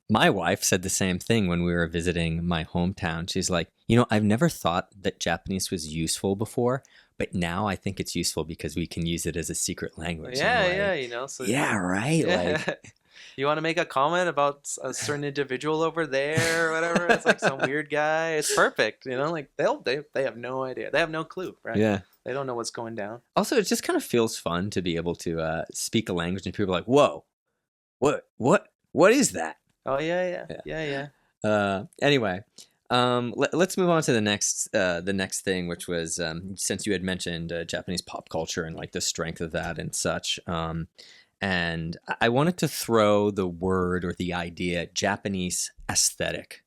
S1: My wife said the same thing when we were visiting my hometown. She's like, I've never thought that Japanese was useful before, but now I think it's useful because we can use it as a secret language. And I'm
S2: Yeah,
S1: like,
S2: you know, so
S1: yeah, right.
S2: yeah.
S1: Like,
S2: You want to make a comment about a certain individual over there or whatever? It's like some weird guy. It's perfect, you know. Like they have no idea. They have no clue, right?
S1: yeah.
S2: They don't know what's going down.
S1: Also, it just kind of feels fun to be able to speak a language and people are like, whoa, what is that?
S2: Oh yeah.
S1: Anyway, let's move on to the next thing, which was since you had mentioned Japanese pop culture and like the strength of that and such. And I wanted to throw the word or the idea Japanese aesthetic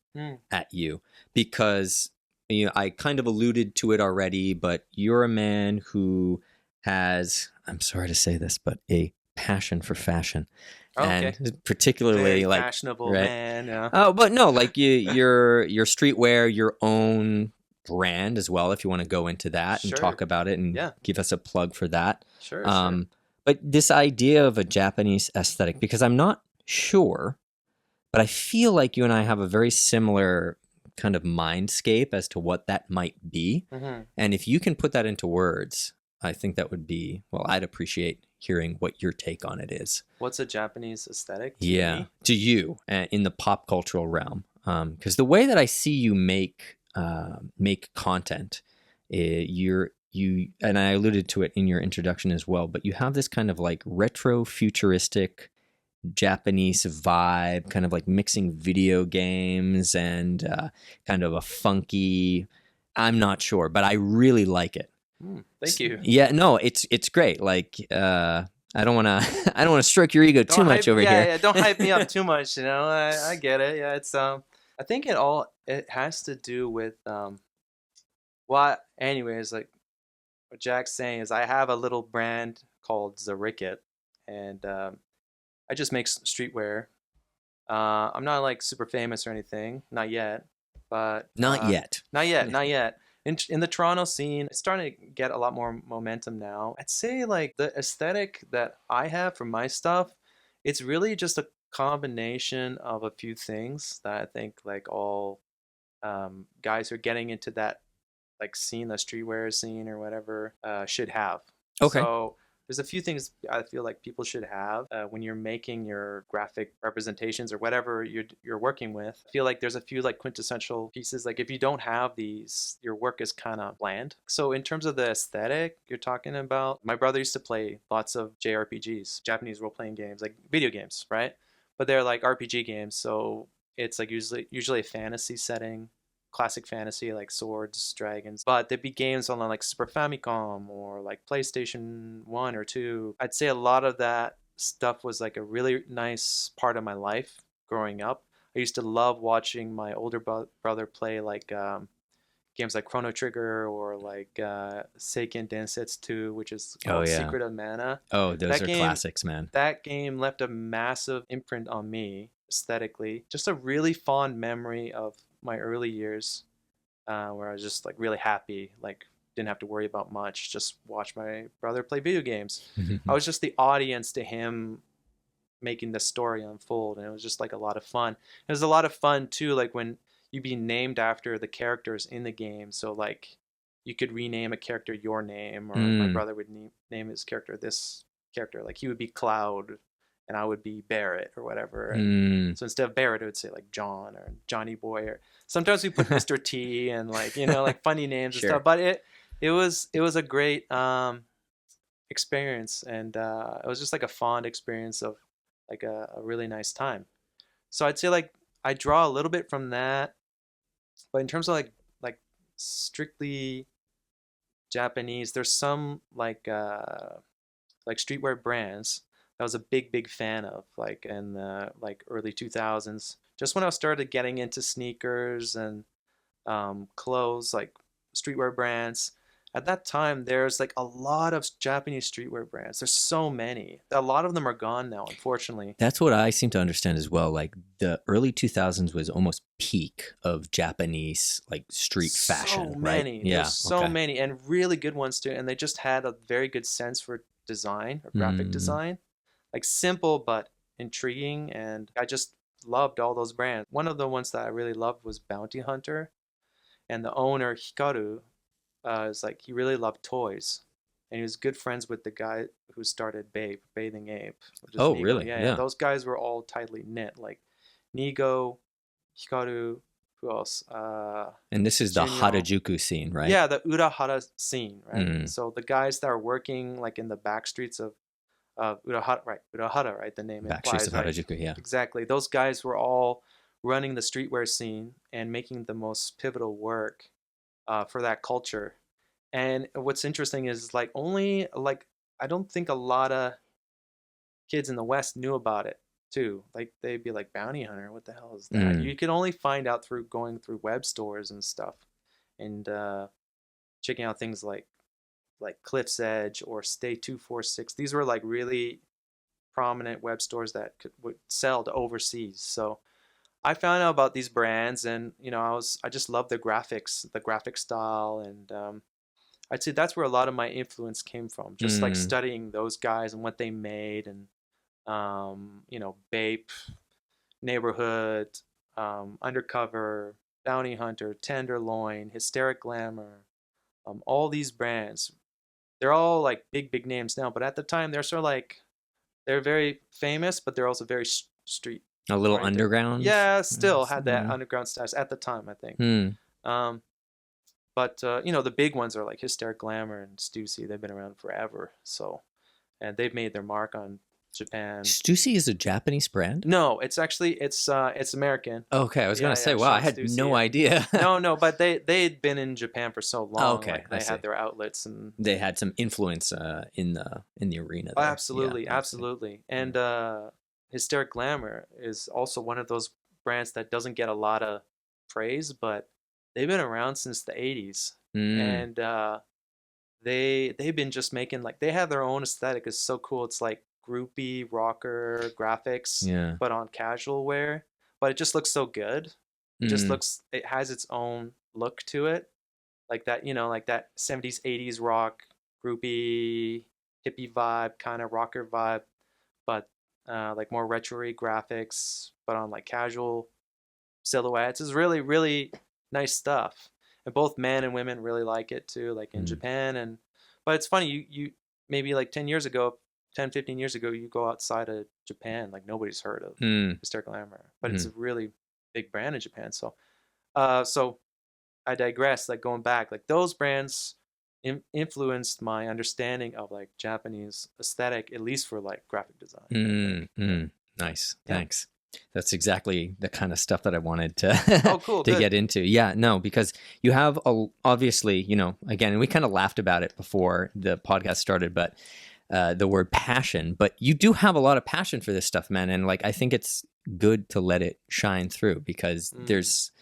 S1: at you because I kind of alluded to it already, but you're a man who has, I'm sorry to say this, but a passion for fashion.
S2: Oh, okay.
S1: And particularly
S2: Very
S1: like
S2: fashionable
S1: right.
S2: man. Yeah.
S1: Oh, but no, like your streetwear, your own brand as well. If you want to go into that and
S2: Sure.
S1: talk about it and
S2: Yeah.
S1: give us a plug for that.
S2: Sure.
S1: But this idea of a Japanese aesthetic, because I'm not sure, but I feel like you and I have a very similar kind of mindscape as to what that might be.
S2: Mm-hmm.
S1: And if you can put that into words, I think that would be, well, I'd appreciate hearing what your take on it is.
S2: What's a Japanese aesthetic to me?
S1: To you in the pop cultural realm. Because the way that I see you make content, you and I alluded to it in your introduction as well, but you have this kind of like retro futuristic Japanese vibe, kind of like mixing video games and kind of a funky, I'm not sure, but I really like it.
S2: Thank you.
S1: Yeah, no, it's great. Like I don't want to I don't want to stroke your ego too much over here.
S2: Yeah, don't hype me up too much, you know. I get it. Yeah, it's I think it has to do with what anyways, like what Jack's saying is I have a little brand called the Rickett, and I just make streetwear. I'm not like super famous or anything, not yet, but
S1: Not yet.
S2: not yet. In the Toronto scene, it's starting to get a lot more momentum now. I'd say like the aesthetic that I have for my stuff, it's really just a combination of a few things that I think like all guys who are getting into that like scene, the streetwear scene or whatever, should have.
S1: Okay.
S2: So there's a few things I feel like people should have when you're making your graphic representations or whatever you're working with. I feel like there's a few like quintessential pieces. Like if you don't have these, your work is kind of bland. So in terms of the aesthetic you're talking about, my brother used to play lots of JRPGs, Japanese role-playing games, like video games, right? But they're like RPG games, so it's like usually a fantasy setting, classic fantasy like swords, dragons. But there'd be games on like Super Famicom or like PlayStation 1 or 2. I'd say a lot of that stuff was like a really nice part of my life growing up. I used to love watching my older brother play like games like Chrono Trigger or like Seiken Densetsu 2, which is called Secret of Mana.
S1: Oh, those are classics, man.
S2: That game left a massive imprint on me aesthetically. Just a really fond memory of my early years where I was just like really happy, like didn't have to worry about much, just watch my brother play video games. I was just the audience to him making the story unfold, and it was just like a lot of fun. It was a lot of fun too, like when you'd be named after the characters in the game, so like you could rename a character your name, or my brother would name his character this character, like he would be Cloud and I would be Barrett or whatever. And so instead of Barrett, it would say like John or Johnny Boy, or sometimes we put Mr. T and like, you know, like funny names and stuff. But it was a great experience, and it was just like a fond experience of like a really nice time. So I'd say like I draw a little bit from that, but in terms of like strictly Japanese, there's some like streetwear brands I was a big fan of, like in the like early 2000s. Just when I started getting into sneakers and clothes, like streetwear brands, at that time, there's like a lot of Japanese streetwear brands. There's so many. A lot of them are gone now, unfortunately.
S1: That's what I seem to understand as well. Like the early 2000s was almost peak of Japanese like street
S2: So
S1: fashion, right?
S2: many. There's
S1: Yeah.
S2: so
S1: Okay.
S2: many and really good ones too. And they just had a very good sense for design or graphic
S1: Mm.
S2: design. Like simple but intriguing. And I just loved all those brands. One of the ones that I really loved was Bounty Hunter. And the owner, Hikaru, is like, he really loved toys. And he was good friends with the guy who started Babe, Bathing Ape, which is
S1: Oh,
S2: Nigo.
S1: really?
S2: Yeah, yeah.
S1: Yeah.
S2: Those guys were all tightly knit. Like Nigo, Hikaru, who else?
S1: And this is the
S2: Junyo.
S1: Harajuku scene, right?
S2: Yeah, the Urahara scene, right?
S1: Mm.
S2: So the guys that are working like in the back streets of Urahara, right? Urahara, right? The name
S1: Back streets
S2: implies,
S1: of
S2: right?
S1: Harajuku, yeah.
S2: Exactly. Those guys were all running the streetwear scene and making the most pivotal work for that culture. And what's interesting is like only like I don't think a lot of kids in the West knew about it too. Like they'd be like Bounty Hunter, what the hell is that?
S1: Mm.
S2: You could only find out through going through web stores and stuff, and checking out things like Cliff's Edge or Stay 246. These were like really prominent web stores that would sell to overseas. So I found out about these brands, and I just love the graphics, the graphic style, and I'd say that's where a lot of my influence came from. Just like
S1: Mm.
S2: studying those guys and what they made, and Bape, Neighborhood, Undercover, Bounty Hunter, Tenderloin, Hysteric Glamour, all these brands. They're all like big names now, but at the time they're sort of like they're very famous, but they're also very street
S1: A little
S2: oriented.
S1: underground.
S2: Yeah, still had that
S1: Mm.
S2: underground status at the time, I think.
S1: Mm.
S2: Um, but the big ones are like Hysteric Glamour and Stussy. They've been around forever, so and they've made their mark on Japan.
S1: Stussy is a Japanese brand?
S2: No, it's actually it's American.
S1: Okay, I was gonna
S2: Yeah,
S1: say,
S2: yeah,
S1: wow, I
S2: Sean
S1: had
S2: Stussy.
S1: no
S2: Yeah.
S1: idea.
S2: No, but they'd been in Japan for so
S1: Oh,
S2: long.
S1: okay,
S2: Like
S1: I
S2: they
S1: see.
S2: had their outlets and
S1: They had some influence in the arena
S2: oh,
S1: there.
S2: absolutely,
S1: Yeah, I see.
S2: absolutely. And Hysteric Glamour is also one of those brands that doesn't get a lot of praise, but they've been around since the 80s.
S1: Mm.
S2: And they've been just making like they have their own aesthetic. It's so cool. It's like groupie rocker graphics,
S1: Yeah.
S2: but on casual wear. But it just looks so good.
S1: Mm.
S2: It has its own look to it. Like that, like that 70s, 80s rock, groupie, hippie vibe, kind of rocker vibe, but like more retro graphics, but on like casual silhouettes. Is really, really nice stuff. And both men and women really like it too, like in
S1: Mm.
S2: Japan. But it's funny, you maybe like 10 years ago, 10, 15 years ago, you go outside of Japan, like nobody's heard of
S1: Mm.
S2: Hysterical Glamour, but it's
S1: Mm.
S2: a really big brand in Japan. So I digress. Like going back, like those brands influenced my understanding of like Japanese aesthetic, at least for like graphic design. I
S1: Mm.
S2: think. Yeah.
S1: Mm. Nice.
S2: Yeah.
S1: Thanks. That's exactly the kind of stuff that I wanted to
S2: Oh, cool.
S1: to
S2: Good.
S1: get into. Yeah, no, because you have obviously, again, and we kind of laughed about it before the podcast started, but the word passion, but you do have a lot of passion for this stuff, man. And like, I think it's good to let it shine through because there's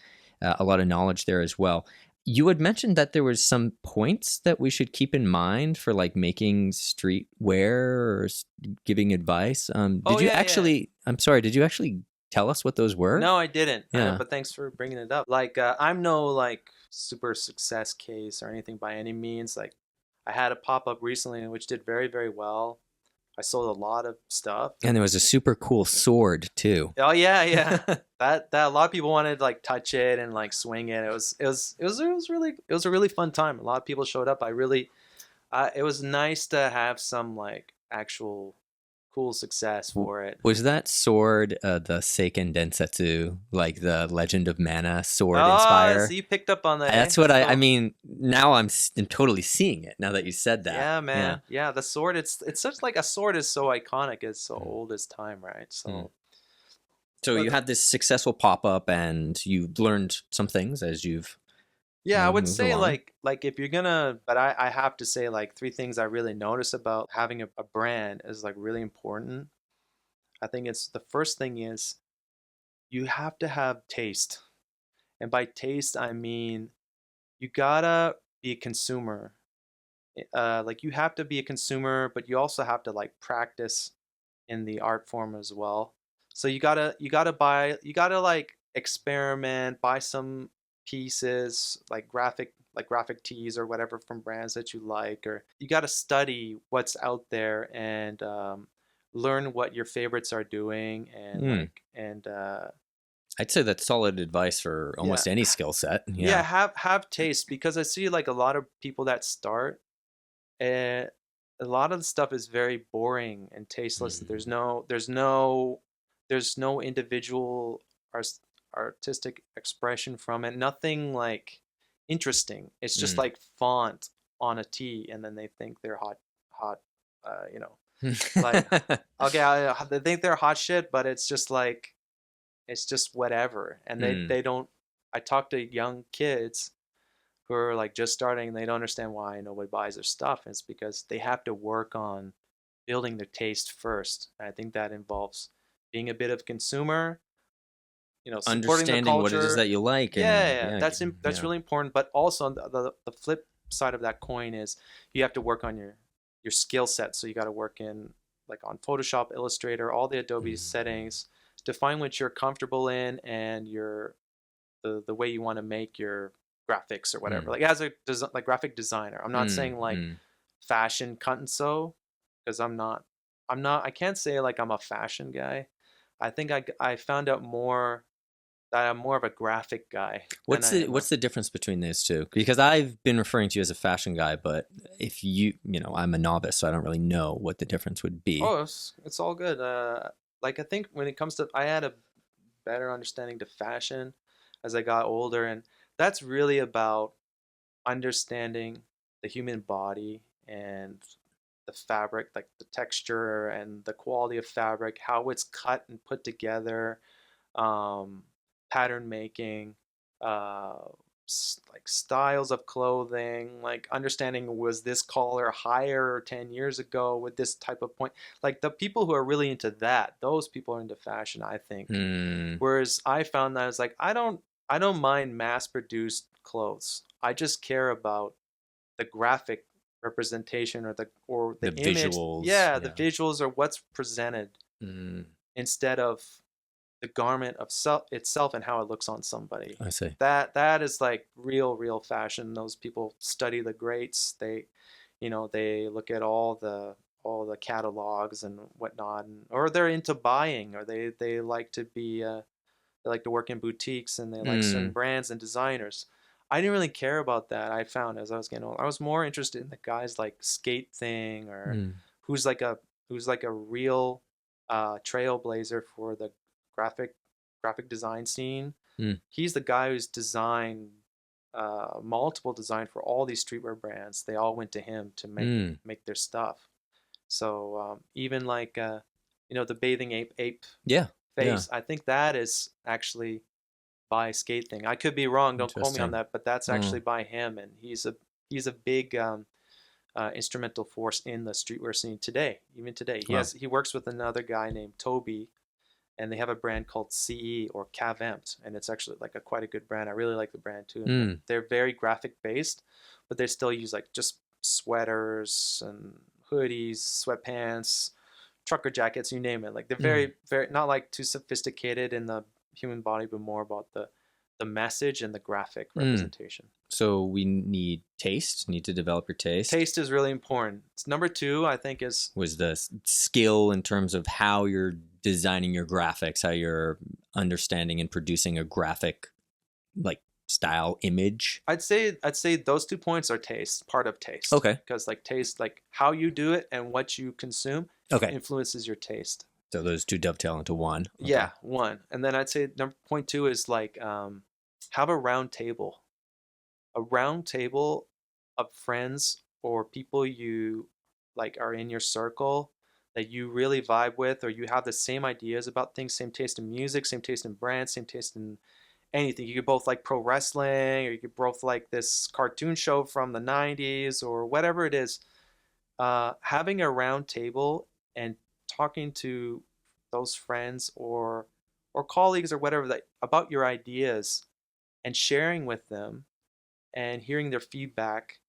S1: a lot of knowledge there as well. You had mentioned that there was some points that we should keep in mind for like making streetwear or giving advice. Did
S2: Oh
S1: you
S2: yeah, yeah.
S1: actually, I'm sorry, did you actually tell us what those were?
S2: No, I didn't.
S1: Yeah.
S2: But thanks for bringing it up. Like, I'm no like super success case or anything by any means. Like, I had a pop up recently which did very, very well. I sold a lot of stuff.
S1: And there was a super cool sword too.
S2: Oh yeah, yeah. that a lot of people wanted to like touch it and like swing it. It was a really fun time. A lot of people showed up. It was nice to have some like actual cool success for it.
S1: Was that sword the Seiken Densetsu, like the Legend of Mana sword
S2: Oh,
S1: inspire?
S2: so you picked up on that.
S1: That's what I mean. Now I'm totally seeing it. Now that you said that.
S2: Yeah, man. Yeah, the sword. It's such like a sword is so iconic. It's so old as time, right? So.
S1: So you had this successful pop up, and you've learned some things as you've.
S2: Yeah, I would
S1: moved
S2: say
S1: along.
S2: like if you're gonna, but I have to say like three things I really notice about having a brand is like really important. I think it's the first thing is you have to have taste. And by taste I mean you gotta be a consumer like you have to be a consumer, but you also have to like practice in the art form as well. So you gotta like experiment, buy some pieces like graphic tees or whatever from brands that you like, or you gotta study what's out there and learn what your favorites are doing and
S1: Mm. I'd say that's solid advice for
S2: yeah,
S1: almost any skill set.
S2: yeah,
S1: Yeah.
S2: have taste, because I see like a lot of people that start and a lot of the stuff is very boring and tasteless.
S1: Mm.
S2: There's no individual artistic expression from it. Nothing like interesting. It's just
S1: Mm.
S2: like font on a tee, and then they think they're hot. You know, like okay, they think they're hot shit, but it's just whatever, and
S1: Mm.
S2: they don't. I talk to young kids who are like just starting and they don't understand why nobody buys their stuff. It's because they have to work on building their taste first. And I think that involves being a bit of a consumer, supporting the
S1: Understanding what it is
S2: culture.
S1: that you like,
S2: Yeah,
S1: and
S2: yeah,
S1: yeah,
S2: that's
S1: yeah.
S2: really important. But also on the flip side of that coin is you have to work on your skill set. So you got to work in like on Photoshop, Illustrator, all the Adobe
S1: Mm.
S2: settings to find what you're comfortable in and the way you want to make your graphics or whatever.
S1: Mm.
S2: Like as a like graphic designer, I'm not
S1: Mm.
S2: saying like
S1: Mm.
S2: fashion cut and sew, because I can't say like I'm a fashion guy. I think I found out more that I'm more of a graphic guy than I am a.
S1: What's the difference between those two? Because I've been referring to you as a fashion guy, but if I'm a novice, so I don't really know what the difference would be.
S2: Oh, it's all good. Like I think when it comes to, I had a better understanding to fashion as I got older, and that's really about understanding the human body and the fabric, like the texture and the quality of fabric, how it's cut and put together, um, pattern making, uh, like styles of clothing, like understanding was this collar higher 10 years ago with this type of point. Like the people who are really into that, those people are into fashion, I think.
S1: Hmm.
S2: Whereas I found that I was like, I don't mind mass produced clothes. I just care about the graphic representation or
S1: The
S2: the image.
S1: visuals,
S2: Yeah, the
S1: yeah.
S2: visuals are what's presented
S1: Mm.
S2: instead of the garment of itself and how it looks on somebody.
S1: I see.
S2: That is like real fashion. Those people study the greats. They look at all the catalogs and whatnot, or they're into buying, or they like to be they like to work in boutiques and they like certain
S1: Mm.
S2: brands and designers. I didn't really care about that. I found as I was getting older, I was more interested in the guys like Skate Thing, or
S1: Mm.
S2: who's like a who's like a real trailblazer for the graphic graphic design scene.
S1: Mm.
S2: He's the guy who's designed multiple design for all these streetwear brands. They all went to him to
S1: Mm.
S2: make their stuff. So even like the bathing ape
S1: Yeah. Yeah.
S2: face, I think that is actually by Skate Thing. I could be wrong. Don't quote me on
S1: Interesting.
S2: that, but that's actually
S1: Oh.
S2: by him, and he's a big instrumental force in the streetwear scene today. Even today,
S1: Wow.
S2: he works with another guy named Toby, and they have a brand called CE or Cavempt, and it's actually like quite a good brand. I really like the brand too. And
S1: Mm.
S2: they're very graphic based, but they still use like just sweaters and hoodies, sweatpants, trucker jackets, you name it. Like they're
S1: Mm.
S2: very not like too sophisticated in the human body, but more about the message and the graphic
S1: Mm.
S2: representation.
S1: So we need taste. Need to develop your taste.
S2: Taste is really important. It's number two, I think, is
S1: Was the skill in terms of how you're designing your graphics, how you're understanding and producing a graphic like style image.
S2: I'd say those 2 points are taste, part of taste,
S1: Okay.
S2: because like taste, like how you do it and what you consume
S1: Okay.
S2: influences your taste.
S1: So those two dovetail into one. Okay.
S2: Yeah, one. And then I'd say number point two is like have a round table. A round table of friends or people you like are in your circle that you really vibe with, or you have the same ideas about things, same taste in music, same taste in brands, same taste in anything. You could both like pro wrestling, or you could both like this cartoon show from the 90s, or whatever it is. Having a round table and talking to those friends or colleagues or whatever that about your ideas and sharing with them and hearing their feedback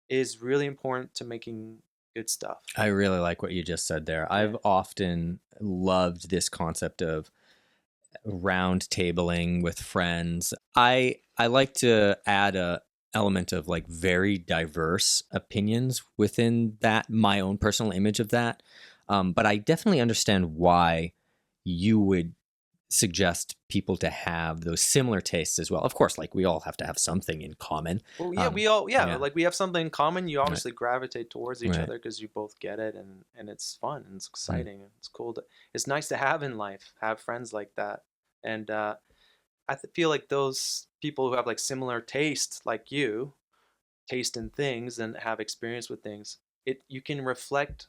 S2: is really important to making good stuff.
S1: I really like what you just said there.
S2: Yeah.
S1: I've often loved this concept of round tabling with friends. I like to add a element of like very diverse opinions within that, my own personal image of that. But I definitely understand why you would suggest people to have those similar tastes as well. Of course, like we all have to have something in common.
S2: Well, yeah, we all,
S1: yeah.
S2: like we have something in common. You
S1: Right.
S2: obviously gravitate towards each
S1: Right.
S2: other because you both get it, and it's fun and it's
S1: Mm.
S2: exciting and it's cool. It's nice to have in life, have friends like that, and feel like those people who have like similar taste, like you, taste in things and have experience with things. You can reflect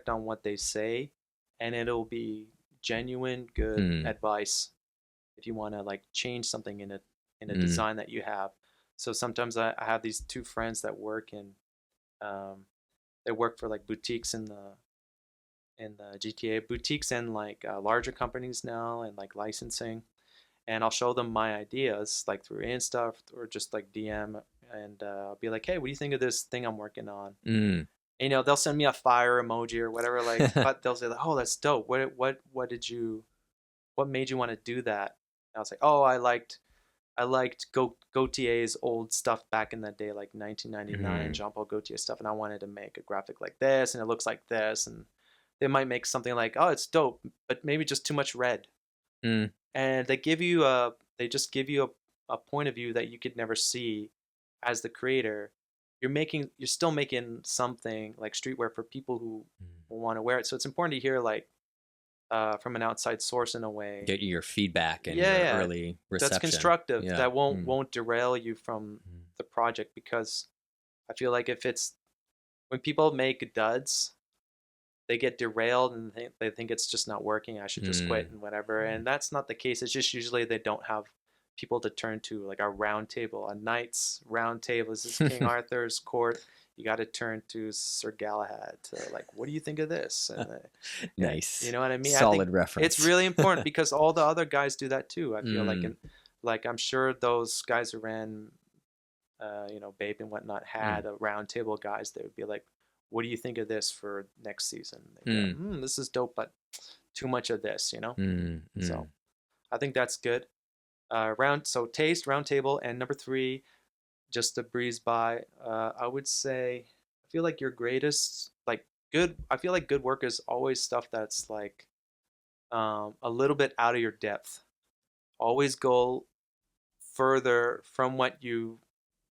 S2: on what they say, and it'll be genuine good
S1: Mm.
S2: advice if you want to like change something in a
S1: Mm.
S2: design that you have. So sometimes I have these two friends that work in they work for like boutiques in the GTA, boutiques and like larger companies now, and like licensing. And I'll show them my ideas like through Insta or just like DM, and I'll be like, hey, what do you think of this thing I'm working on?
S1: Mm.
S2: And, they'll send me a fire emoji or whatever, like, but they'll say like, oh, that's dope. What made you want to do that? And I was like, oh, I liked Gautier's old stuff back in the day, like 1999, Jean-Paul Gaultier stuff, and I wanted to make a graphic like this, and it looks like this, and they might make something like, oh, it's dope, but maybe just too much red.
S1: Mm.
S2: And they just give you a point of view that you could never see as the creator. You're still making something like streetwear for people who will want to wear it. So it's important to hear like from an outside source in a way.
S1: Get your feedback and
S2: Yeah,
S1: your early reception.
S2: that's constructive.
S1: Yeah.
S2: That won't derail you from the project, because I feel like when people make duds, they get derailed and they think it's just not working. I should just quit and whatever. And that's not the case. It's just usually they don't have people to turn to, like a round table, a knight's round table. This is King Arthur's court. You got to turn to Sir Galahad to like, what do you think of this? And,
S1: nice.
S2: You know what I mean?
S1: Solid
S2: I think
S1: reference.
S2: It's really important because all the other guys do that too. I feel like I'm sure those guys who ran, Bape and whatnot had a round table guys that would be like, what do you think of this for next season? Like, this is dope, but too much of this, So I think that's good. Taste, round table, and number 3, just to breeze by, I would say, I feel like your greatest, like I feel like good work is always stuff that's like a little bit out of your depth. Always go further from what you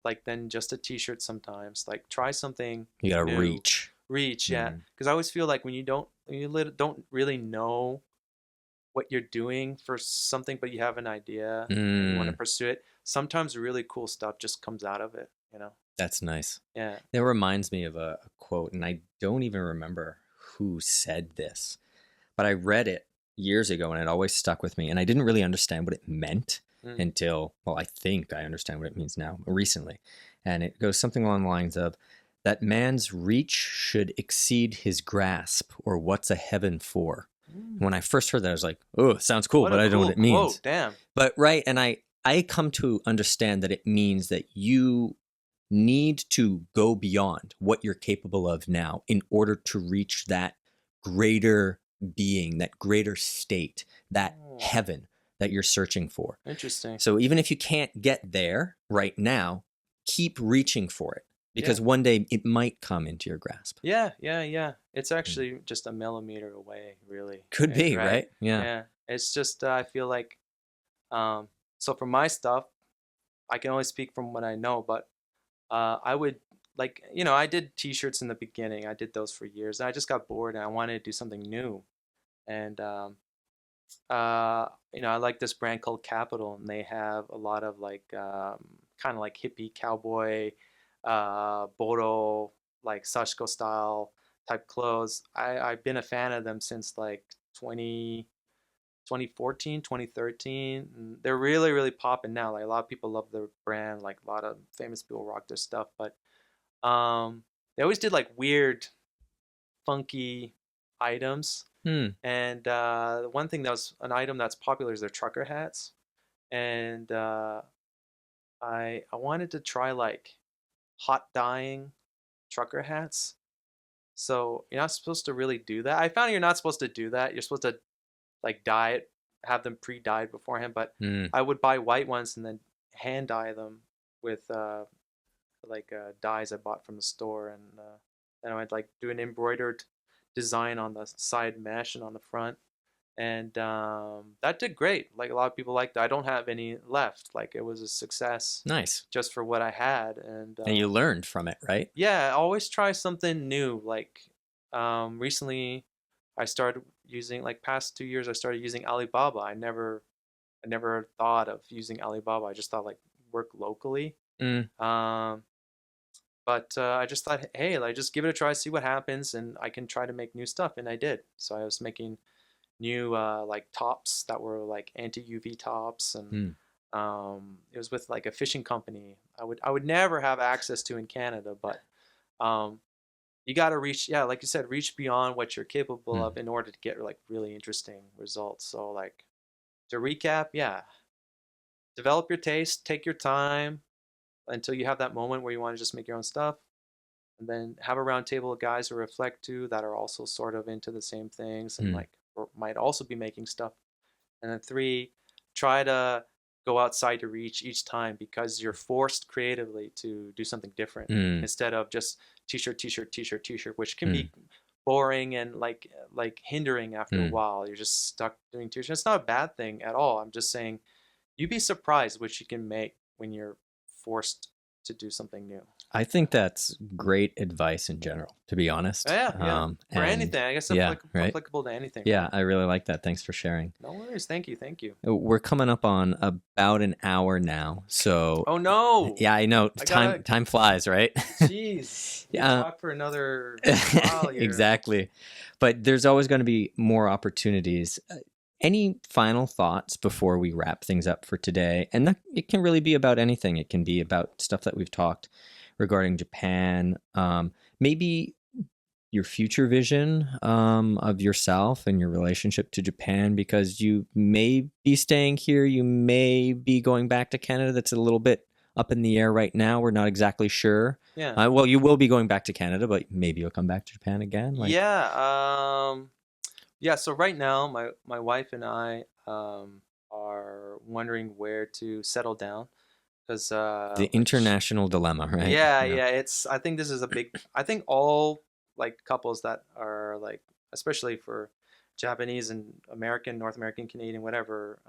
S2: like than just a t-shirt sometimes. Like try something
S1: you gotta
S2: new.
S1: reach.
S2: Yeah, because I always feel like when you don't really know what you're doing for something, but you have an idea and you want to pursue it, sometimes really cool stuff just comes out of it.
S1: That's nice.
S2: Yeah,
S1: it reminds me of a quote, and I don't even remember who said this, but I read it years ago and it always stuck with me, and I didn't really understand what it meant until, well, I think I understand what it means now recently. And it goes something along the lines of that man's reach should exceed his grasp, or what's a heaven for. When I first heard that, I was like, oh, sounds cool, but I don't know what it means.
S2: Quote, damn.
S1: But right, and I come to understand that it means that you need to go beyond what you're capable of now in order to reach that greater being, that greater state, that heaven that you're searching for.
S2: Interesting.
S1: So even if you can't get there right now, keep reaching for it, because one day it might come into your grasp.
S2: Yeah. It's actually just a millimeter away, really.
S1: Could be, right?
S2: Yeah. It's just, I feel like, so for my stuff, I can only speak from what I know, but I would like, I did t-shirts in the beginning. I did those for years, and I just got bored and I wanted to do something new. And, I like this brand called Capital, and they have a lot of like, kind of like hippie cowboy, Bodo, like Sashiko style type clothes. I've been a fan of them since like 2014, 2013. And they're really, really popping now. Like a lot of people love their brand. Like a lot of famous people rock their stuff. But they always did like weird, funky items. And one thing that was an item that's popular is their trucker hats. And I wanted to try like hot dyeing trucker hats. So you're not supposed to really do that. I found you're not supposed to do that. You're supposed to like dye it, have them pre-dyed beforehand. But
S1: Mm.
S2: I would buy white ones and then hand dye them with dyes I bought from the store, and then I'd like do an embroidered design on the side mesh and on the front, and that did great. Like a lot of people liked it. I don't have any left. Like it was a success
S1: Nice.
S2: just for what I had, and
S1: And you learned from it, right?
S2: yeah, always try something new. Like recently, I started using like past 2 years. I started using Alibaba. I never thought of using Alibaba. I just thought like work locally.
S1: Mm.
S2: Um, but I just thought, hey, like just give it a try, see what happens, and I can try to make new stuff, and I did. So I was making new like tops that were like anti-UV tops, and
S1: Mm.
S2: it was with like a fishing company. I would never have access to in Canada, but um, you got to reach, yeah, like you said, reach beyond what you're capable
S1: Mm.
S2: of in order to get like really interesting results. So like to recap, yeah, develop your taste, take your time until you have that moment where you want to just make your own stuff, and then have a round table of guys who reflect to that are also sort of into the same things and
S1: Mm.
S2: like or might also be making stuff. And then three, try to go outside your reach each time because you're forced creatively to do something different
S1: Mm.
S2: instead of just t-shirt, t-shirt, t-shirt, t-shirt, which can
S1: Mm.
S2: be boring and like hindering after a
S1: Mm.
S2: while. You're just stuck doing t-shirts. It's not a bad thing at all. I'm just saying you'd be surprised what you can make when you're forced to do something new.
S1: I think that's great advice in general, to be honest.
S2: Yeah, yeah. For
S1: And
S2: anything, I guess
S1: yeah, right.
S2: applicable to anything,
S1: Yeah,
S2: right?
S1: I really like that. Thanks for sharing.
S2: No worries. Thank you. Thank you.
S1: We're coming up on about an hour now, so
S2: Oh no!
S1: yeah, I know
S2: I
S1: time
S2: gotta.
S1: time flies, right?
S2: Jeez, we could
S1: Yeah,
S2: talk for another while here.
S1: exactly. But there's always going to be more opportunities. Any final thoughts before we wrap things up for today? And that, it can really be about anything. It can be about stuff that we've talked regarding Japan. Maybe your future vision of yourself and your relationship to Japan, because you may be staying here, you may be going back to Canada. That's a little bit up in the air right now. We're not exactly sure.
S2: Yeah.
S1: Well, you will be going back to Canada, but maybe you'll come back to Japan again. Like,
S2: Yeah. Yeah. So right now, my wife and I are wondering where to settle down because
S1: the
S2: like
S1: international dilemma, right?
S2: yeah,
S1: Yeah.
S2: yeah. It's I think this is a big. I think all like couples that are like, especially for Japanese and American, North American, Canadian, whatever,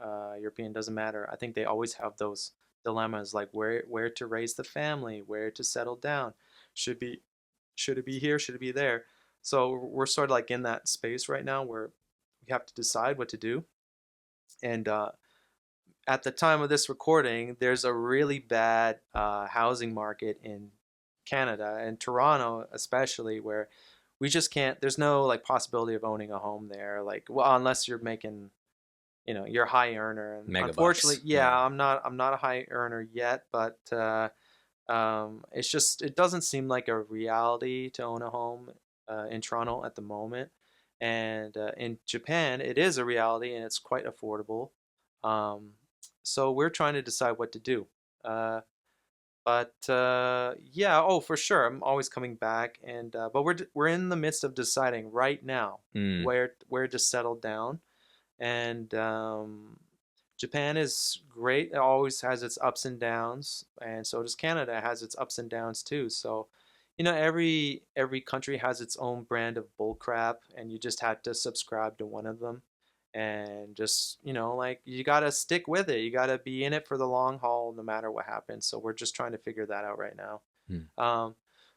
S2: European, doesn't matter. I think they always have those dilemmas like where to raise the family, where to settle down, should be should it be here, should it be there. So we're sort of like in that space right now where we have to decide what to do. And at the time of this recording, there's a really bad housing market in Canada and Toronto, especially, where we just can't. There's no like possibility of owning a home there, like well, unless you're making, you're a high earner. And
S1: Mega
S2: unfortunately,
S1: bucks.
S2: yeah,
S1: Yeah.
S2: I'm not a high earner yet, but it's just it doesn't seem like a reality to own a home in Toronto at the moment. And in Japan, it is a reality and it's quite affordable. Um, so we're trying to decide what to do. Uh, but yeah, oh for sure, I'm always coming back, and but we're in the midst of deciding right now
S1: Mm.
S2: where to settle down, and Japan is great. It always has its ups and downs, and so does Canada. It has its ups and downs too. So, every country has its own brand of bullcrap, and you just had to subscribe to one of them, and just like you gotta stick with it. You gotta be in it for the long haul, no matter what happens. So we're just trying to figure that out right now.
S1: Mm.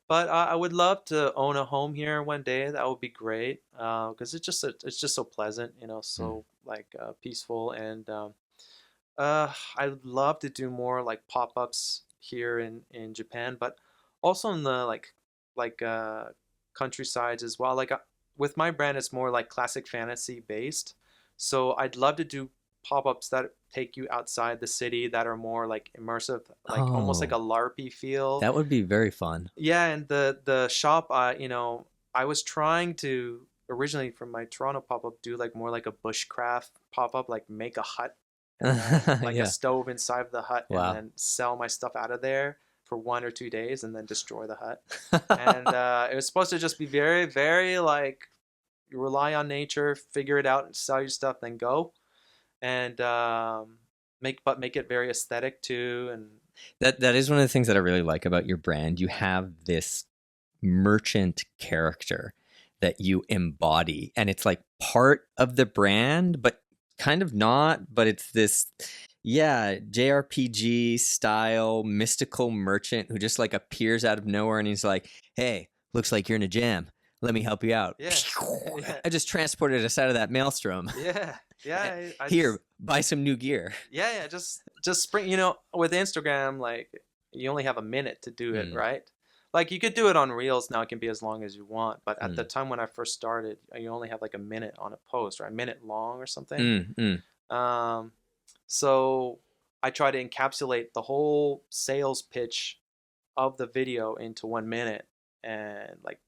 S2: But I would love to own a home here one day. That would be great because it's just so pleasant,
S1: Mm.
S2: so like peaceful, and I'd love to do more like pop-ups here in Japan, but also in the like countrysides as well. Like with my brand, it's more like classic fantasy based. So I'd love to do pop-ups that take you outside the city that are more like immersive, like almost like a
S1: Oh,
S2: LARPy feel.
S1: that would be very fun.
S2: Yeah, and the shop, I was trying to originally from my Toronto pop-up do like more like a bushcraft pop-up, like make a hut and then like a
S1: Yeah.
S2: stove inside of the hut and
S1: Wow.
S2: then sell my stuff out of there for 1 or 2 days and then destroy the hut. And it was supposed to just be very, very like, you rely on nature, figure it out, and sell your stuff, then go. And make it very aesthetic too. And
S1: that is one of the things that I really like about your brand. You have this merchant character that you embody, and it's like part of the brand, but kind of not. But it's this, JRPG style mystical merchant who just like appears out of nowhere, and he's like, "Hey, looks like you're in a jam. Let me help you out."
S2: Yeah.
S1: I just transported us out of that maelstrom.
S2: Yeah.
S1: Here, buy some new gear.
S2: Yeah. Just spring. With Instagram, like you only have a minute to do it, right? Like you could do it on Reels now; it can be as long as you want. But at the time when I first started, you only have like a minute on a post, or a minute long, or something. So I try to encapsulate the whole sales pitch of the video into 1 minute, and like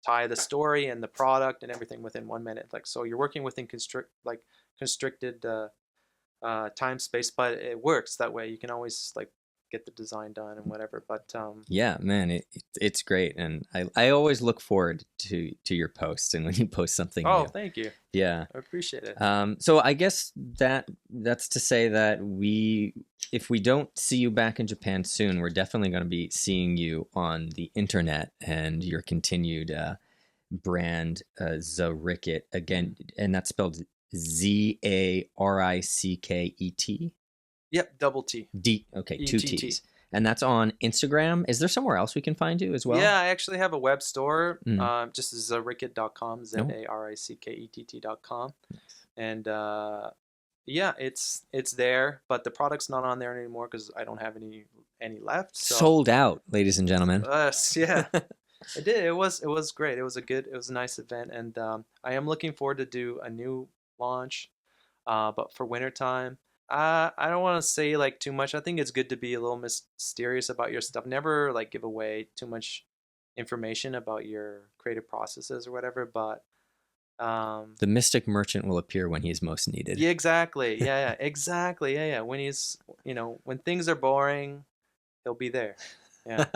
S2: tie the story and the product and everything within 1 minute. Like, so you're working within constricted time space, but it works that way. You can always like get the design done and whatever. But
S1: yeah, man, it's great, and I always look forward to your posts and when you post something new.
S2: Thank you.
S1: Yeah,
S2: I appreciate it.
S1: So I guess that's to say that if we don't see you back in Japan soon, we're definitely going to be seeing you on the internet and your continued brand, Rickett, again, and that's spelled Zaricket.
S2: Yep, double T.
S1: Okay,
S2: E-T-T.
S1: 2 T's. And that's on Instagram. Is there somewhere else we can find you as well?
S2: Yeah, I actually have a web store, just zaricket.com, Zarickett.com.
S1: Nice.
S2: And it's there, but the product's not on there anymore because I don't have any left. So.
S1: Sold out, ladies and gentlemen.
S2: Yeah. It did. It was great. It was a nice event, and I am looking forward to do a new launch, but for wintertime. I don't want to say like too much. I think it's good to be a little mysterious about your stuff. Never like give away too much information about your creative processes or whatever. But
S1: the mystic merchant will appear when he's most needed.
S2: Yeah, exactly. Yeah, exactly. Yeah. When he's when things are boring, he'll be there. Yeah.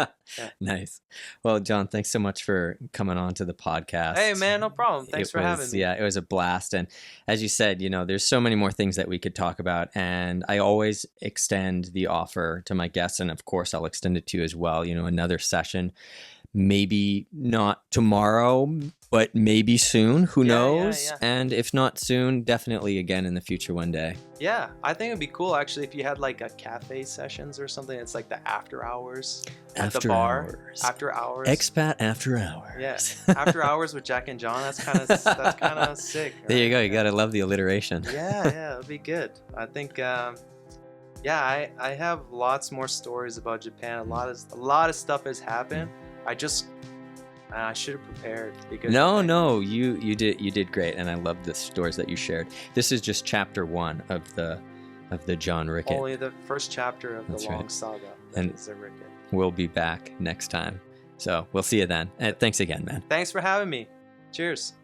S1: Nice. Well, John, thanks so much for coming on to the podcast.
S2: Hey, man, no problem. Thanks for having me.
S1: Yeah, it was a blast. And as you said, there's so many more things that we could talk about. And I always extend the offer to my guests. And of course, I'll extend it to you as well. Another session, maybe not tomorrow, but maybe soon. Who knows?
S2: Yeah.
S1: And if not soon, definitely again in the future one day.
S2: Yeah, I think it'd be cool actually if you had like a cafe sessions or something. It's like the after hours at the bar. After hours.
S1: Expat after hours.
S2: Yeah, after hours with Jack and John. That's kind of sick. Right?
S1: There you go. You gotta love the alliteration.
S2: Yeah, it'd be good. I think. I have lots more stories about Japan. A lot of stuff has happened. I should have prepared because
S1: no, you did great, and I love the stories that you shared. This is just chapter 1 of the John Rickett.
S2: Only the first chapter of the long saga.
S1: And
S2: Rickett.
S1: We'll be back next time. So we'll see you then. Thanks again, man.
S2: Thanks for having me. Cheers.